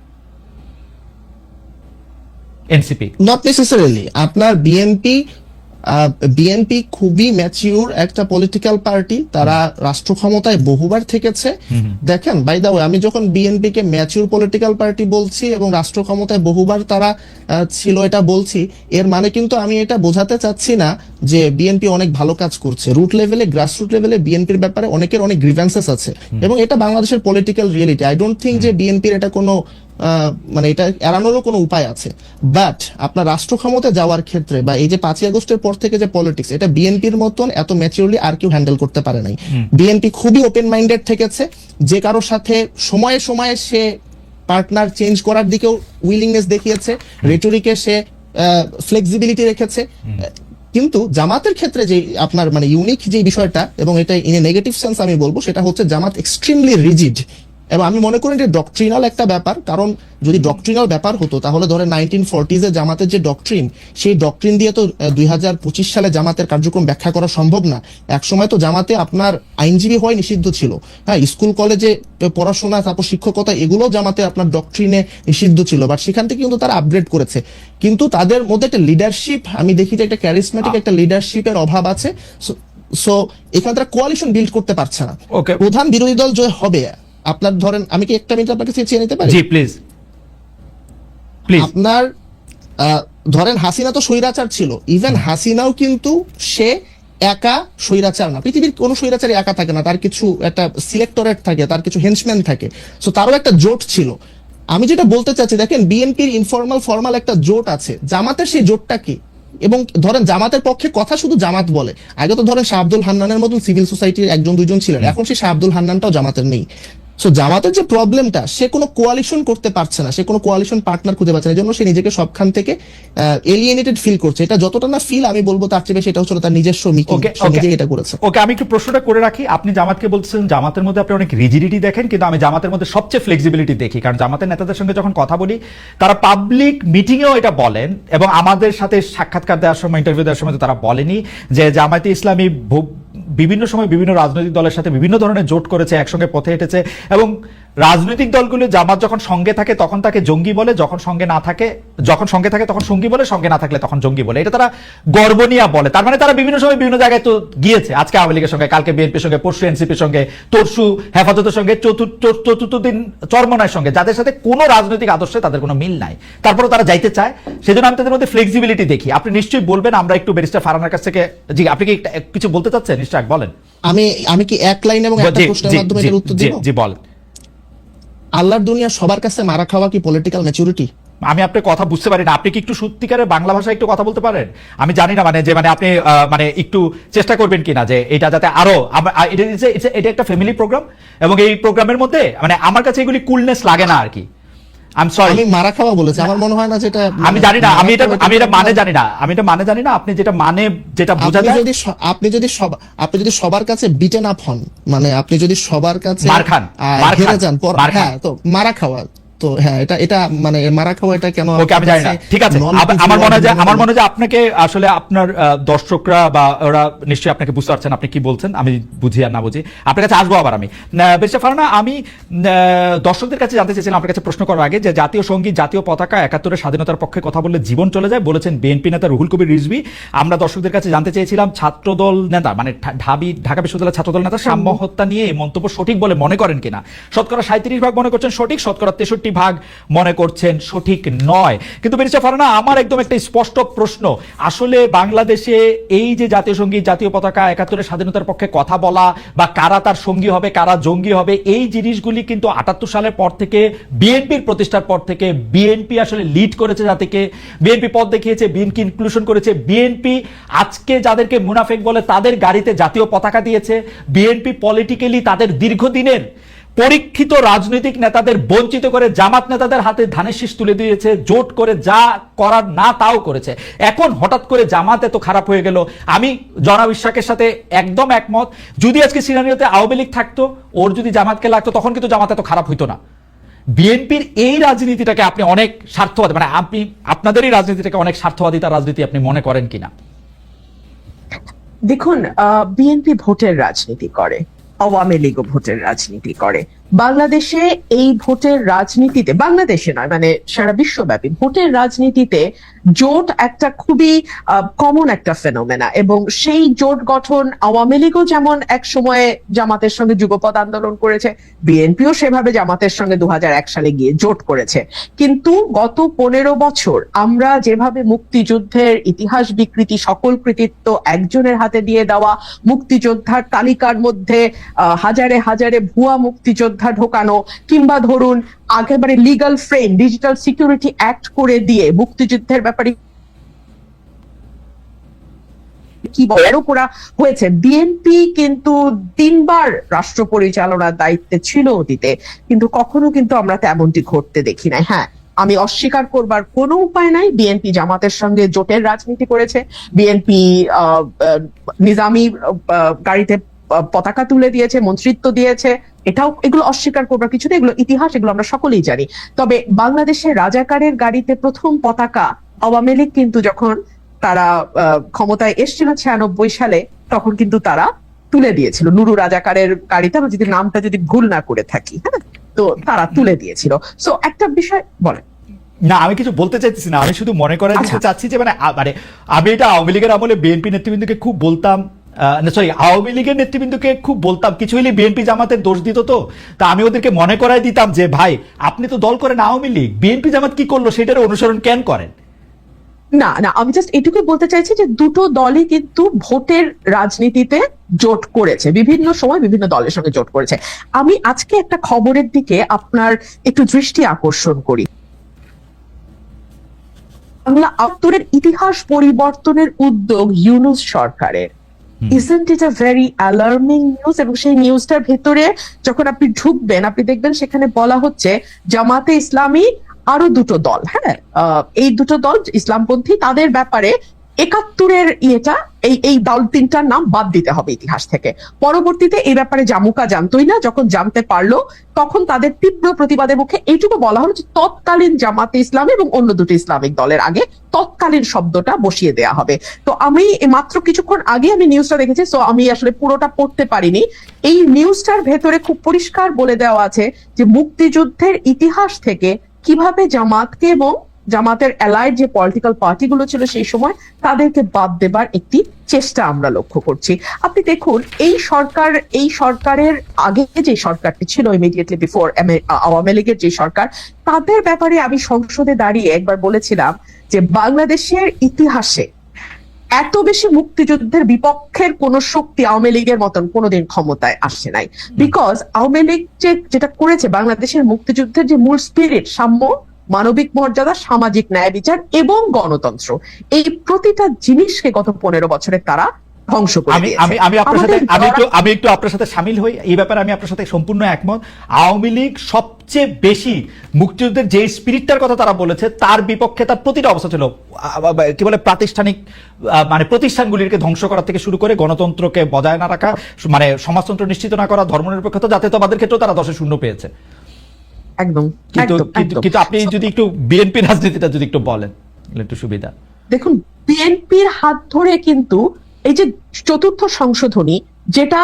NCP? Not necessarily. আপনার বিএনপি খুবই ম্যাচিউর একটা পলিটিক্যাল পার্টি, তারা রাষ্ট্র ক্ষমতায় বহুবার থেকেছে। দেখেন, বাই দা ওয়ে, আমি যখন বিএনপি কে ম্যাচিউর পলিটিক্যাল পার্টি বলছি এবং রাষ্ট্র ক্ষমতায় বহুবার তারা ছিল এটা বলছি, এর মানে কিন্তু আমি এটা বোঝাতে চাচ্ছি না যে বিএনপি অনেক ভালো কাজ করছে। রুট লেভেলে, গ্রাসরুট লেভেলে বিএনপির ব্যাপারে অনেকের অনেক গ্রিভেন্সেস আছে এবং এটা বাংলাদেশের political reality. I don't think যে বিএনপির এটা কোনো মানে এটা এড়ানোরও কোনো উপায় আছে। বাট আপনার রাষ্ট্র ক্ষমতায় যাওয়ার ক্ষেত্রে বা এই যে 5ই আগস্টের পর থেকে যে পলিটিক্স, এটা বিএনপির মতন এত ম্যাচিউরলি আর কেউ হ্যান্ডেল করতে পারে নাই। বিএনপি খুবই ওপেন মাইন্ডেড থেকেছে, যে কারোর সাথে সময়ে সময়ে সে পার্টনার চেঞ্জ করার দিকেও উইলিংনেস দেখিয়েছে, রেটরিকে সে ফ্লেক্সিবিলিটি রেখেছে। কিন্তু জামাতের ক্ষেত্রে যে আপনার মানে ইউনিক যে বিষয়টা, এবং এটা ইন এ নেগেটিভ সেন্স আমি বলবো, সেটা হচ্ছে জামাত এক্সট্রিমলি রিজিড। এবং আমি মনে করি যে ডক্ট্রিনাল একটা ব্যাপার। কারণ যদি ডক্ট্রিনাল ব্যাপার হতো, তাহলে ধরে 1940s জামাতের যে ডক্ট্রিন, সেই ডক্ট্রিন দিয়ে তো 2025 সালে জামাতের কার্যক্রম ব্যাখ্যা করা সম্ভব না। একসময় তো জামাতে আপনার আইনজীবী হওয়াই নিষিদ্ধ ছিল। হ্যাঁ, স্কুল কলেজে পড়াশোনা, তারপর শিক্ষকতা, এগুলো জামাতে আপনার ডক্ট্রিনে নিষিদ্ধ ছিল। বাট সেখান থেকে কিন্তু তারা আপগ্রেড করেছে। কিন্তু তাদের মধ্যে একটা লিডারশিপ, আমি দেখি যে একটা ক্যারিসমেটিক একটা লিডারশিপের অভাব আছে। সো এখানে তারা কোয়ালিশন বিল্ড করতে পারছে না। প্রধান বিরোধী দল যে হবে, আপনার ধরেন আমি কি একটা মিনিট আপনার কাছে চেয়ে নিতে পারি? জি প্লিজ প্লিজ। আপনার ধরেন হাসিনা তো স্বৈরাচার ছিল, ইভেন হাসিনাও কিন্তু সে একা স্বৈরাচার না, পৃথিবীর কোনো স্বৈরাচারী একা থাকে না, তার কিছু একটা সিলেক্টরেট থাকে, তার কিছু হেঞ্চম্যান থাকে, সো তারও একটা জোট ছিল। আমি যেটা বলতে চাচ্ছি, দেখেন বিএনপির ইনফর্মাল ফর্মাল একটা জোট আছে, জামাতের সেই জোটটা কি? এবং ধরেন জামাতের পক্ষে কথা শুধু জামাত বলে, আগে তো ধরেন শাহ আব্দুল হান্নানের মতন সিভিল সোসাইটির একজন দুইজন ছিলেন, এখন সেই শাহ আব্দুল হান্নানটাও জামাতের নেই। সো জামাতের যে প্রবলেমটা, সে কোনো কোয়ালিশন করতে পারছে না, সে কোনো কোয়ালিশন পার্টনার খুঁজে পাচ্ছে না, এই জন্য সে নিজেকে সবখান থেকে এলিয়েনেটেড ফিল করছে। এটা যতটা না ফিল আমি বলবো তার চেয়ে বেশি এটা হচ্ছে তার নিজস্ব মিটিং, সে নিজেই এটা করেছে। ওকে, আমি একটু প্রশ্নটা করে রাখি। আপনি জামাতকে বলছেন জামাতের মধ্যে আপনি অনেক রিজিডিটি দেখেন, কিন্তু আমি জামাতের মধ্যে সবচেয়ে ফ্লেক্সিবিলিটি দেখি, কারণ জামাতের নেতাদের সঙ্গে যখন কথা বলি তারা পাবলিক মিটিংয়েও এটা বলেন, এবং আমাদের সাথে সাক্ষাৎকার দেওয়ার সময়, ইন্টারভিউ দেওয়ার সময় তো তারা বলেনি যে জামায়াতে ইসলামী বিভিন্ন সময় বিভিন্ন রাজনৈতিক দলের সাথে বিভিন্ন ধরনের জোট করেছে, একসঙ্গে পথে হেঁটেছে, এবং রাজনৈতিক দলগুলো জামাত যখন সঙ্গে থাকে তখন তাকে জঙ্গি বলে, যখন সঙ্গে না থাকে, যখন সঙ্গে থাকে তখন সঙ্গী বলে, সঙ্গে না থাকলে তখন জঙ্গি বলে। এটা তারা গর্ব নিয়ে বলে। তার মানে তারা বিভিন্ন সময় বিভিন্ন জায়গায় তো গিয়েছে, আজকে আওয়ামী লীগের সঙ্গে, কালকে বিএনপির সঙ্গে, পরশু এনসিপির সঙ্গে, তরশু হেফাজতের সঙ্গে, চতুর্থ দিন চরমনায়ের সঙ্গে, যাদের সাথে কোনো রাজনৈতিক আদর্শে তাদের কোনো মিল নাই, তারপরেও তারা যাইতে চায়। সেজন্য আমি তাদের মধ্যে ফ্লেক্সিবিলিটি দেখি। আপনি নিশ্চয়ই বলবেন, আমরা একটু ব্যারিস্টার ফারহানার কাছ থেকে, জি আপনি কি কিছু বলতে চাচ্ছেন? নিশ্চয় বলেন। আমি কি এক লাইন এবং একটা প্রশ্নের মাধ্যমে এর উত্তর দিব? জি বলেন। আল্লাহর দুনিয়া সবার কাছে মারা খাওয়া কি পলিটিক্যাল ম্যাচুরিটি? আমি আপনার কথা বুঝতে পারি না, আপনি কি একটু সত্যিকারের বাংলা ভাষায় একটু কথা বলতে পারেন? আমি জানি না আপনি মানে একটু চেষ্টা করবেন কিনা যে এটা যাতে আরো, এটা একটা ফ্যামিলি প্রোগ্রাম, এবং এই প্রোগ্রামের মধ্যে মানে আমার কাছে এগুলি কুলনেস লাগে না আর কি। আমি মারা খাওয়া বলেছি, আমার মনে হয় না যেটা, আমি জানি না, আমি এটা মানে জানি না, আপনি যেটা বোঝা যায়। আপনি যদি সবার কাছে বিটেন আপ হন, মানে আপনি যদি সবার কাছে হেরে যান, হ্যাঁ তো মারা খাওয়া, তো হ্যাঁ এটা মানে মারা খাওয়া, এটা কেন? ওকে, আমি জানি না, ঠিক আছে। আমার মনে হয় যে আপনাকে আসলে আপনার দর্শকরা বা ওরা নিশ্চয়ই আপনাকে বুঝতে পারছেন আপনি কি বলছেন, আমি বুঝি আর না বুঝি। আপনার কাছে আসবো আবার আমি। ব্যারিস্টার ফারহানা, আমি দর্শকদের কাছে জানতে চেয়েছিলাম আপনার কাছে প্রশ্ন করার আগে, যে জাতীয় সঙ্গীত, জাতীয় পতাকা, ৭১-এর স্বাধীনতার পক্ষে কথা বললে জীবন চলে যায় বলেছেন বিএনপি নেতা রুহুল কবির রিজভী। আমরা দর্শকদের কাছে জানতে চেয়েছিলাম ছাত্রদল নেতা, মানে ঢাকা বিশ্ববিদ্যালয়ের ছাত্রদল নেতা সাম্য হত্যা নিয়ে এই মন্তব্য সঠিক বলে মনে করেন কিনা? শতকরা ৩৭% মনে করছেন সঠিক, শতকরা ৬৩% ভাগ মনে করছেন সঠিক নয়। কিন্তু ব্যারিস্টার ফারহানা, আমার একদম একটা স্পষ্ট প্রশ্ন, আসলে বাংলাদেশে এই যে জাতীয় সঙ্গীত, জাতীয় পতাকা, ৭১-এর স্বাধীনতার পক্ষে কথা বলা, বা কারা তার সঙ্গী হবে, কারা জঙ্গি হবে, এই জিনিসগুলি কিন্তু ৭৮ সালের পর থেকে, বিএনপির প্রতিষ্ঠার পর থেকে বিএনপি আসলে লিড করেছে, জাতিকে বিএনপি পথ দেখিয়েছে, বিএনপি ইনক্লুশন করেছে, বিএনপি আজকে যাদেরকে মুনাফেক বলে তাদের গাড়িতে জাতীয় পতাকা দিয়েছে, বিএনপি পলিটিক্যালি তাদের দীর্ঘদিনের পরীক্ষিত রাজনৈতিক নেতাদের বঞ্চিত করে জামাত নেতাদের হাতে ধানের শীষ তুলে দিয়েছে, জোট করে যা করার না তাও করেছে। এখন হঠাৎ করে জামাত এত খারাপ হয়ে গেল, আমি জনাব ইশরাকের সাথে একদম একমত। যদি আজকে সিনারিওতে আওয়ামী লীগ থাকতো, ওর যদি জামাতকে লাগতো, তখন কিন্তু জামাত এত খারাপ হইতো না। বিএনপির এই রাজনীতিটাকে আপনি অনেক স্বার্থবাদী, মানে আপনি আপনাদের এই রাজনীতিটাকে অনেক স্বার্থবাদিতার রাজনীতি আপনি মনে করেন কিনা? দেখুন, বিএনপি ভোটের রাজনীতি করে, আওয়ামী লীগও ভোটের রাজনীতি করে। বাংলাদেশে এই ভোটের রাজনীতিতে, বাংলাদেশে নয় মানে সারা বিশ্বব্যাপী ভোটের রাজনীতিতে জোট একটা খুবই কমন একটা ফেনোমেনা, এবং সেই জোট গঠন আওয়ামী লীগও যেমন এক সময়ে জামাতের সঙ্গে যুগপৎ আন্দোলন করেছে, বিএনপিও সেভাবে জামাতের সঙ্গে ২০০১ সালে গিয়ে জোট করেছে। কিন্তু গত ১৫ বছর আমরা যেভাবে মুক্তিযুদ্ধের ইতিহাস বিকৃতি, সকল কৃতিত্ব একজনের হাতে দিয়ে দেওয়া, মুক্তিযোদ্ধার তালিকার মধ্যে হাজারে হাজারে ভুয়া মুক্তিযোদ্ধা ঢোকানো, কিংবা ধরুন একেবারে legal frame, digital security act করে দিয়ে মুক্তিযুদ্ধের ব্যাপারে কি বলেরও করা হয়েছে। বিএনপি কিন্তু ৩বার রাষ্ট্র পরিচালনার দায়িত্বে ছিল অতীতে, কিন্তু কখনো কিন্তু আমরা তেমনটি ঘটতে দেখি নাই। হ্যাঁ, আমি অস্বীকার করবার কোনো উপায় নাই, বিএনপি জামাতের সঙ্গে জোটের রাজনীতি করেছে, বিএনপি নিজামী গাড়িতে পতাকা তুলে দিয়েছে, মন্ত্রিত্ব দিয়েছে, এগুলো অস্বীকার করবার কিছু নেই, এগুলো ইতিহাস, এগুলো আমরা সকলেই জানি। তবে বাংলাদেশে রাজাকারের গাড়িতে প্রথম পতাকা আওয়ামী লীগ কিন্তু যখন তারা ক্ষমতায় এসেছিল ৯৬ সালে, তখন কিন্তু তারা তুলে দিয়েছিল নুরু রাজাকারের গাড়িতে, আমরা যদি নামটা যদি ভুল না করে থাকি, হ্যাঁ, তো তারা তুলে দিয়েছিল। সো একটা বিষয় বলেন। না, আমি কিছু বলতে চাইতেছি না, আমি শুধু মনে করাই দিতে চাচ্ছি যে মানে আমি এটা আওয়ামী লীগের আমলে বিএনপি নেতৃবৃন্দকে খুব বলতাম সরি আওয়ামী লীগের নেতৃবৃন্দকে খুব বলতাম, কিছু হলে বিএনপি জামাতের দোষ দিত, তো তা আমি ওদেরকে মনে করাই দিতাম যে ভাই আপনি তো দল করেন আওয়ামী লীগ, বিএনপি জামাত কি করলো সেটার অনুসরণ কেন করেন? না না, আমি জাস্ট এটুকু বলতে চাইছি যে দুটো দলই কিন্তু ভোটের রাজনীতিতে জোট করেছে, বিভিন্ন সময় বিভিন্ন দলের সঙ্গে জোট করেছে। আমি আজকে একটা খবরের দিকে আপনার একটু দৃষ্টি আকর্ষণ করি। বাংলা আত্তরের ইতিহাস পরিবর্তনের উদ্যোগ ইউনূস সরকারের, isn't it a very alarming news? এবং সেই নিউজটার ভেতরে যখন আপনি ঢুকবেন আপনি দেখবেন সেখানে বলা হচ্ছে জামাতে ইসলামী আরো দুটো দল, হ্যাঁ এই দুটো দল ইসলামপন্থী, তাদের ব্যাপারে ৭১-এর ইয়েটা এই দল তিনটার নাম বাদ দিতে হবে ইতিহাস থেকে। পরবর্তীতে এই ব্যাপারে জামুকা জানতোই না, যখন জানতে পারলো তখন তাদের তীব্র প্রতিবাদের মুখে এইটুকু বলা হলো যে তৎকালীন জামাতে ইসলামী এবং অন্য দুটো ইসলামিক দলের আগে তৎকালীন শব্দটা বসিয়ে দেয়া হবে। তো আমি মাত্র কিছুক্ষণ আগে আমি নিউজটা দেখেছি, সো আমি আসলে পুরোটা পড়তে পারিনি। এই নিউজটার ভেতরে খুব পরিষ্কার বলে দেওয়া আছে যে মুক্তিযুদ্ধের ইতিহাস থেকে কিভাবে জামাতকে এবং জামাতের অ্যালাইড যে পলিটিক্যাল পার্টিগুলো ছিল সেই সময় তাদেরকে বাদ দেবার একটি চেষ্টা আমরা লক্ষ্য করছি। আপনি দেখুন এই সরকারের আগে যে সরকারটি ছিল ইমিডিয়েটলি বিফোর আওয়ামী লীগের যে সরকার, তাদের ব্যাপারে আমি সংসদে দাঁড়িয়ে একবার বলেছিলাম যে বাংলাদেশের ইতিহাসে এত বেশি মুক্তিযুদ্ধের বিপক্ষের কোন শক্তি আওয়ামী লীগের মতন কোনোদিন ক্ষমতায় আসে নাই। বিকজ আওয়ামী লীগ যেটা করেছে, বাংলাদেশের মুক্তিযুদ্ধের যে মূল স্পিরিট, সাম্য, মানবিক মর্যাদা, সামাজিক ন্যায় বিচার এবং গণতন্ত্র, এই প্রতিটা জিনিসকে গত ১৫ বছরে তারা ধ্বংস করে দিয়েছে। আমি একটু আপনার সাথে সামিল হই এই ব্যাপারে, আমি আপনার সাথে সম্পূর্ণ একমত। আওয়ামী লীগ সবচেয়ে বেশি মুক্তিযুদ্ধের যে স্পিরিটটার কথা তারা বলেছে তার বিপক্ষে তার প্রতিটা অবস্থা ছিল, কি বলে প্রাতিষ্ঠানিক মানে প্রতিষ্ঠানগুলিকে ধ্বংস করা থেকে শুরু করে গণতন্ত্রকে বজায় না রাখা, মানে সমাজতন্ত্র নিশ্চিত না করা, ধর্মনিরপেক্ষতা, জাতীয়তাবাদের ক্ষেত্রেও তারা ১০-এ ০ পেয়েছে। একদম। কিন্তু আপনি যদি একটু বিএনপি রাজনীতিটা যদি একটু বলেন একটু সুবিধা। দেখুন, বিএনপির হাত ধরে কিন্তু এই যে চতুর্থ সংশোধনী, যেটা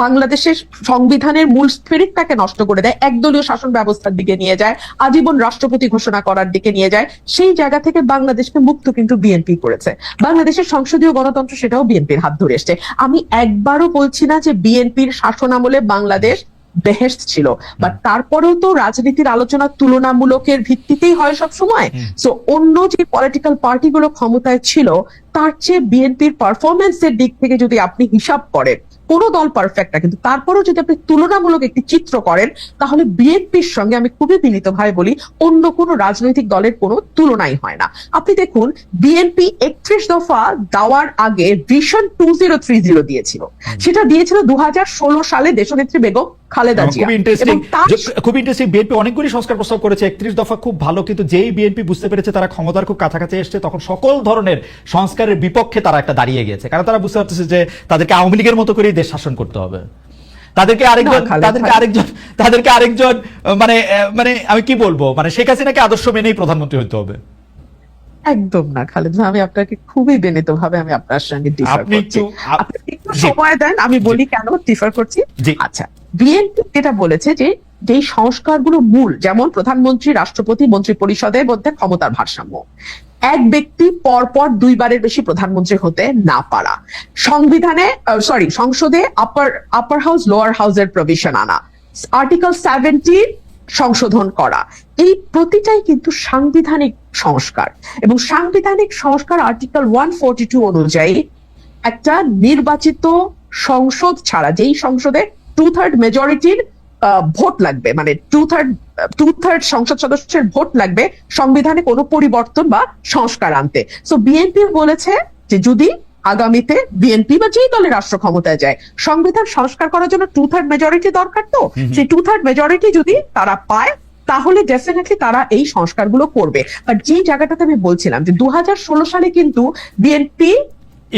বাংলাদেশের সংবিধানের মূল স্পিরিটটাকে নষ্ট করে দেয়, একদলীয় শাসন ব্যবস্থার দিকে নিয়ে যায়, আজীবন রাষ্ট্রপতি ঘোষণা করার দিকে নিয়ে যায়, সেই জায়গা থেকে বাংলাদেশকে মুক্ত কিন্তু বিএনপি করেছে। বাংলাদেশের সংসদীয় গণতন্ত্র সেটাও বিএনপির হাত ধরে এসছে। আমি একবারও বলছি না যে বিএনপির শাসনামলে বাংলাদেশ বেহেশত ছিল, বাট তারপরেও তো রাজনীতির আলোচনা তুলনামূলকের ভিত্তিতেই হয় সব সময়। সো অন্য যে পলিটিক্যাল পার্টিগুলো ক্ষমতায় ছিল তার চেয়ে বিএনপির পারফরমেন্সের দিক থেকে যদি আপনি হিসাব করেন, কোনো দল পারফেক্ট না, কিন্তু তারপরেও যদি আপনি তুলনামূলক একটি চিত্র করেন তাহলে বিএনপির সঙ্গে আমি খুবই বিনীতভাবে বলি অন্য কোনো রাজনৈতিক দলের কোনো তুলনাই হয় না। আপনি দেখুন, বিএনপি ৩১ দফা দেওয়ার আগে ভিশন 2030 দিয়েছিল, সেটা দিয়েছিল ২০১৬ সালে দেশনেত্রী বেগম খালেদা জিয়া। খুব ইন্টারেস্টিং, বিএনপি অনেকগুলি সংস্কার প্রস্তাব করেছে, ৩১ দফা খুব ভালো, কিন্তু যেই বিএনপি বুঝতে পেরেছে তারা ক্ষমতার খুব কাছাকাছি এসছে তখন সকল ধরনের সংস্কারের বিপক্ষে তারা একটা দাঁড়িয়ে গেছে, কারণ তারা বুঝতে পারতেছে যে তাদেরকে আওয়ামী লীগের মতো করে দেশ শাসন করতে হবে, তাদেরকে আরেকজন মানে মানে আমি কি বলবো, মানে শেখ হাসিনাকে আদর্শ মেনেই প্রধানমন্ত্রী হতে হবে। একদম না খালেদ ভাই, আমি আপনাকে খুবই বিনীতভাবে আমি আপনার সঙ্গে ডিফার করছি। আপনি একটু সময় দেন, আমি বলি কেন ডিফার করছি। আচ্ছা, বিএনপি যেটা বলেছে যে যেই সংস্কারগুলো মূল, যেমন প্রধানমন্ত্রী, রাষ্ট্রপতি, মন্ত্রী পরিষদের মধ্যে ক্ষমতার ভারসাম্য, এক ব্যক্তি পরপর ২ বারের বেশি প্রধানমন্ত্রী হতে না পারা, সংসদে আপার হাউস লোয়ার হাউসের প্রভিশন আনা, আর্টিকেল 70 সংশোধন করা, এই প্রতিটাই কিন্তু সাংবিধানিক সংস্কার। এবং সাংবিধানিক সংস্কার আর্টিকেল 142 অনুযায়ী একটা নির্বাচিত সংসদ ছাড়া, যেই সংসদে 2/3 মেজরিটির ভোট লাগবে, মানে 2/3 সংসদ সদস্যের ভোট লাগবে সংবিধানে কোনো পরিবর্তন বা সংস্কার আনতে। সো বিএনপি বলেছে যে যদি আগামীতে বিএনপি বা যেই দলের রাষ্ট্র ক্ষমতায় যায়, সংবিধান সংস্কার করার জন্য 2/3 মেজরিটি দরকার, তো সেই 2/3 মেজরিটি যদি তারা পায় তাহলে ডেফিনেটলি তারা এই সংস্কারগুলো করবে। বাট যে জায়গাটাতে আমি বলছিলাম যে ২০১৬ সালে কিন্তু বিএনপি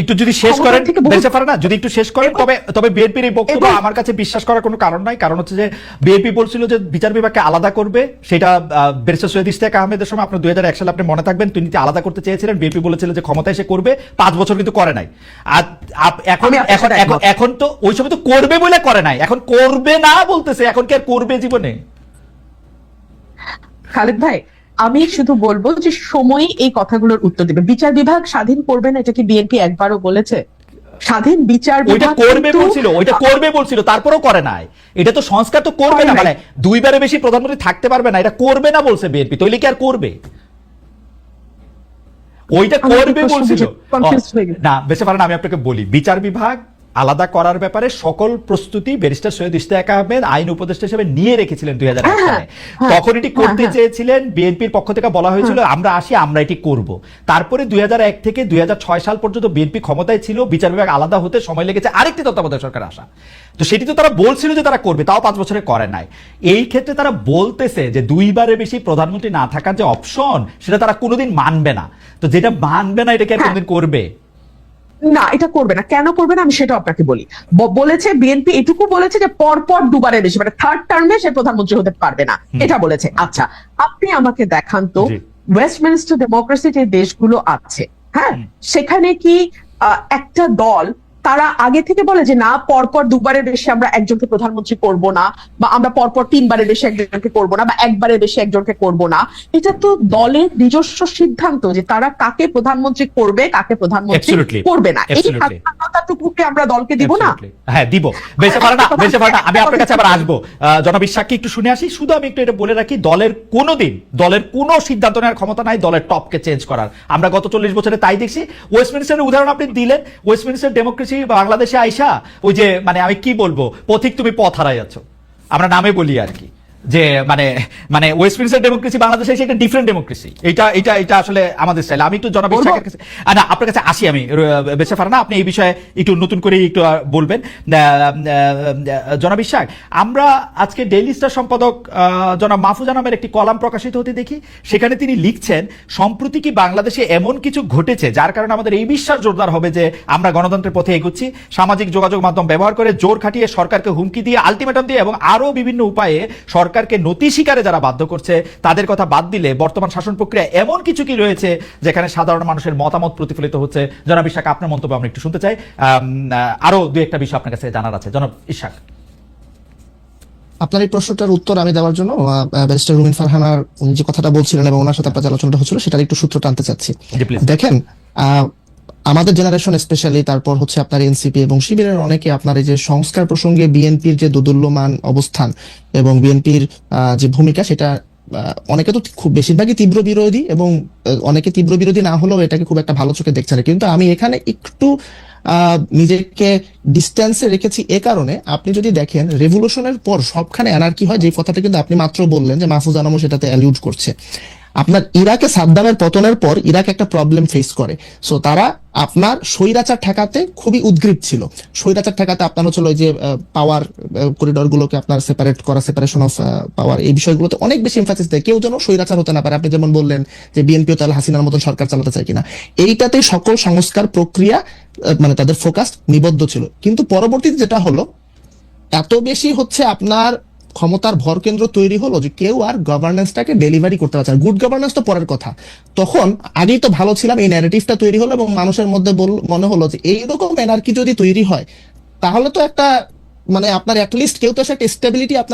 একটু যদি শেষ করেন বেঁচে পারে না, যদি একটু শেষ করেন, তবে বিএনপির এই বক্তব্য আমার কাছে বিশ্বাস করার কোনো কারণ নাই। কারণ হচ্ছে যে বিএনপি বলছিল যে বিচার বিভাগকে আলাদা করবে, সেটা ব্যারিস্টার সৈয়দ ইশতিয়াক আহমেদের সময় আপনার ২০০১ সালে আপনি মনে থাকবেন তিনি আলাদা করতে চেয়েছিলেন, বিএনপি বলেছিল যে ক্ষমতা এসে করবে, ৫ বছর কিন্তু করে নাই। আর এখন তো ওই সময় তো করবে বলে করে নাই, এখন করবে না বলতেছে, এখন কি আর করবে জীবনে? খালেদ ভাই, আমি শুধু বলবো যে সময়ই এই কথাগুলোর উত্তর দিবে। বিচার বিভাগ স্বাধীন করবে না, এটা কি বিএনপি একবারও বলেছে? স্বাধীন বিচার ওইটা বিভাগ করবে কিন্তু- বলছিল, ওইটা করবে বলছিল, তারপরেও করে নাই। এটা তো সংস্কার তো করবে করে না, নাই। মানে দুইবারে বেশি প্রধানমন্ত্রী থাকতে পারবে না, এটা করবে না বলছে বিএনপি, তৈলে কি আর করবে? ওইটা আমি করবে প্রশ্ন বলছিল। বুঝে confused হয়ে গেছি। না বেঁচে পারেন, আমি আপনাকে বলি, বিচার বিভাগ আলাদা করার ব্যাপারে সকল প্রস্তুতি ব্যারিস্টার সৈয়দ ইশতিয়াক আহমেদ আইন উপদেষ্টা হিসেবে নিয়ে রেখেছিলেন 2001 হ্যাঁ, সালে। হ্যাঁ, তখন এটি করতে হ্যাঁ। চেয়েছিলেন, বিএনপির পক্ষ থেকে বলা হয়েছিল আমরা আসি, আমরা এটি করব। তারপরে 2001 থেকে 2006 সাল পর্যন্ত বিএনপি ক্ষমতায় ছিল, বিচার বিভাগ আলাদা হতে সময় লেগেছে আরেকটি তত্ত্বাবধায়ক সরকার আসা। তো সেটি তো তারা বলছিল যে তারা করবে, তাও 5 বছরে করে নাই। এই ক্ষেত্রে তারা বলতেছে যে দুইবারে বেশি প্রধানমন্ত্রী না থাকার যে অপশন, সেটা তারা কোনোদিন মানবে না। তো যেটা মানবে না, এটাকে আর হ্যাঁ। কোনোদিন করবে? না, এটা করবে না। কেন করবে না আমি সেটা আপনাকে বলি। বলেছে বিএনপি এটুকু বলেছে যে পরপর দুবারের বেশি, মানে থার্ড টার্মে সে প্রধানমন্ত্রী হতে পারবে না, এটা বলেছে। আচ্ছা, আপনি আমাকে দেখান তো জি। ওয়েস্টমিনিস্টার ডেমোক্রেসি যে দেশগুলো আছে, হ্যাঁ, সেখানে কি একটা দল তারা আগে থেকে বলে যে না, পরপর দুবারের বেশি আমরা একজনকে প্রধানমন্ত্রী করব না, বা আমরা পরপর 3বারের বেশি একজনকে করব না, বা একবারের বেশি একজনকে করব না? এটা তো দলের নিজস্ব সিদ্ধান্ত যে তারা কাকে প্রধানমন্ত্রী করবে, কাকে প্রধানমন্ত্রী Absolutely. করবে না। এই Absolutely. স্বাধীনতাটুকুকে আমরা দলকে দিব না? Absolutely. হ্যাঁ দিব, বেঁচে পারে না, বেঁচে পারে না। আমি আপনার কাছে আবার আসবো, জনাব ইশাককে একটু শুনে আসি। শুধু আমি একটু এটা বলে রাখি, দলের কোনো সিদ্ধান্ত নেওয়ার ক্ষমতা নাই দলের টপকে চেঞ্জ করার। আমরা গত 40 বছরে তাই দেখছি। ওয়েস্টমিনিস্টারের উদাহরণ আপনি দিলেন, ওয়েস্টমিনিস্টার ডেমোক্রেসি বাংলাদেশে আইসা ওই যে মানে আমি কি বলবো, পথিক তুমি পথ হারাই আছো, আমরা নামে বলি আর কি, যে মানে ওয়েস্টমিনিস্টার ডেমোক্রেসি বাংলাদেশে এসে একটা ডিফারেন্ট ডেমোক্রেসি। এটা আসলে আমাদের স্টাইল। আমি একটু জনাব ইশাকের কাছে, না আপনার কাছে আসি আমি, বেঁচে পারে না, আপনি এই বিষয়ে একটু নতুন করে একটু বলবেন। জনাব ইশাক, আমরা আজকে ডেইলি স্টার সম্পাদক জনাব মাহফুজা নামের একটি কলাম প্রকাশিত হতে দেখি, সেখানে তিনি লিখছেন সম্প্রতি কি বাংলাদেশে এমন কিছু ঘটেছে যার কারণে আমাদের এই বিশ্বাস জোরদার হবে যে আমরা গণতন্ত্রের পথে এগোচ্ছি। সামাজিক যোগাযোগ মাধ্যম ব্যবহার করে জোর খাটিয়ে সরকারকে হুমকি দিয়ে, আলটিমেটাম দিয়ে এবং আরো বিভিন্ন উপায়ে সরকারকে নতি স্বীকারে যারা বাধ্য করছে, তাদের কথা বাদ দিলে বর্তমান শাসন প্রক্রিয়া এমন কিছু কি রয়েছে যেখানে সাধারণ মানুষের মতামত প্রতিফলিত হচ্ছে? জনাব ইশাক, আপনার মন্তব্য আমরা একটু শুনতে চাই। আরো দু একটা বিষয় আপনার কাছে জানার আছে, জনাব ইশাক। আপনার এই প্রশ্নটার উত্তর আমি দেওয়ার জন্য ব্যারিস্টার রুমিন ফারহানার উনি যে কথাটা বলছিলেন এবং ওনার সাথে আপনার যে আলোচনাটা হচ্ছিল সেটার একটু সূত্র টানতে চাচ্ছি। জি, please। দেখেন, আমাদের জেনারেশন স্পেশালি, তারপর হচ্ছে আপনার এনসিপি এবং শিবিরের অনেকে আপনার এই যে সংস্কার প্রসঙ্গে বিএনপির যে দোদুল্যমান অবস্থান এবং বিএনপির যে ভূমিকা, সেটা অনেকে তো খুব বেশিরভাগই তীব্র বিরোধী, এবং অনেকে তীব্র বিরোধী না হলেও এটাকে খুব একটা ভালো চোখে দেখছে না। কিন্তু আমি এখানে একটু নিজেকে ডিস্টেন্সে রেখেছি এ কারণে, আপনি যদি দেখেন রেভলিউশনের পর সবখানে অ্যানার্কি হয়, যে কথাটা কিন্তু আপনি মাত্র বললেন যে মাহফুজ আনামও সেটাতে অ্যালিউড করছে। আপনার ইরাকে সাদ্দামের পতনের পর ইরাক একটা প্রবলেম ফেস করে, সো তারা আপনার স্বৈরাচার ঠেকাতে খুবই উদ্গ্রীব ছিল। স্বৈরাচার ঠেকাতে আপনার হচ্ছিল ওই যে পাওয়ার করিডোর গুলোকে আপনার সেপারেট করা, সেপারেশন অফ পাওয়ার, এই বিষয়গুলোতে অনেক বেশি এমফাসিস দেয়, কেউ যেন স্বৈরাচার হতে না পারে। আপনি যেমন বললেন যে বিএনপিও তাহলে হাসিনার মতন সরকার চালাতে চায় কিনা, এইটাতে সকল সংস্কার প্রক্রিয়া মানে তাদের ফোকাস নিবদ্ধ ছিল। কিন্তু পরবর্তীতে যেটা হলো, এত বেশি হচ্ছে আপনার ক্ষমতার ভরকেন্দ্র তৈরি হলো যে কেউ আর গভর্নেন্সটাকে ডেলিভারি করতে পারছে না। গুড গভর্নেন্স তো পরের কথা, তখন আগেই তো ভালো ছিলাম, এই ন্যারেটিভটা তৈরি হলো এবং মানুষের মধ্যে মনে হলো যে এইরকম এনার্কি যদি তৈরি হয় তাহলে তো একটা মানে আপনার অ্যাটলিস্ট কেউ তো একটা স্টেবিলিটি আপনার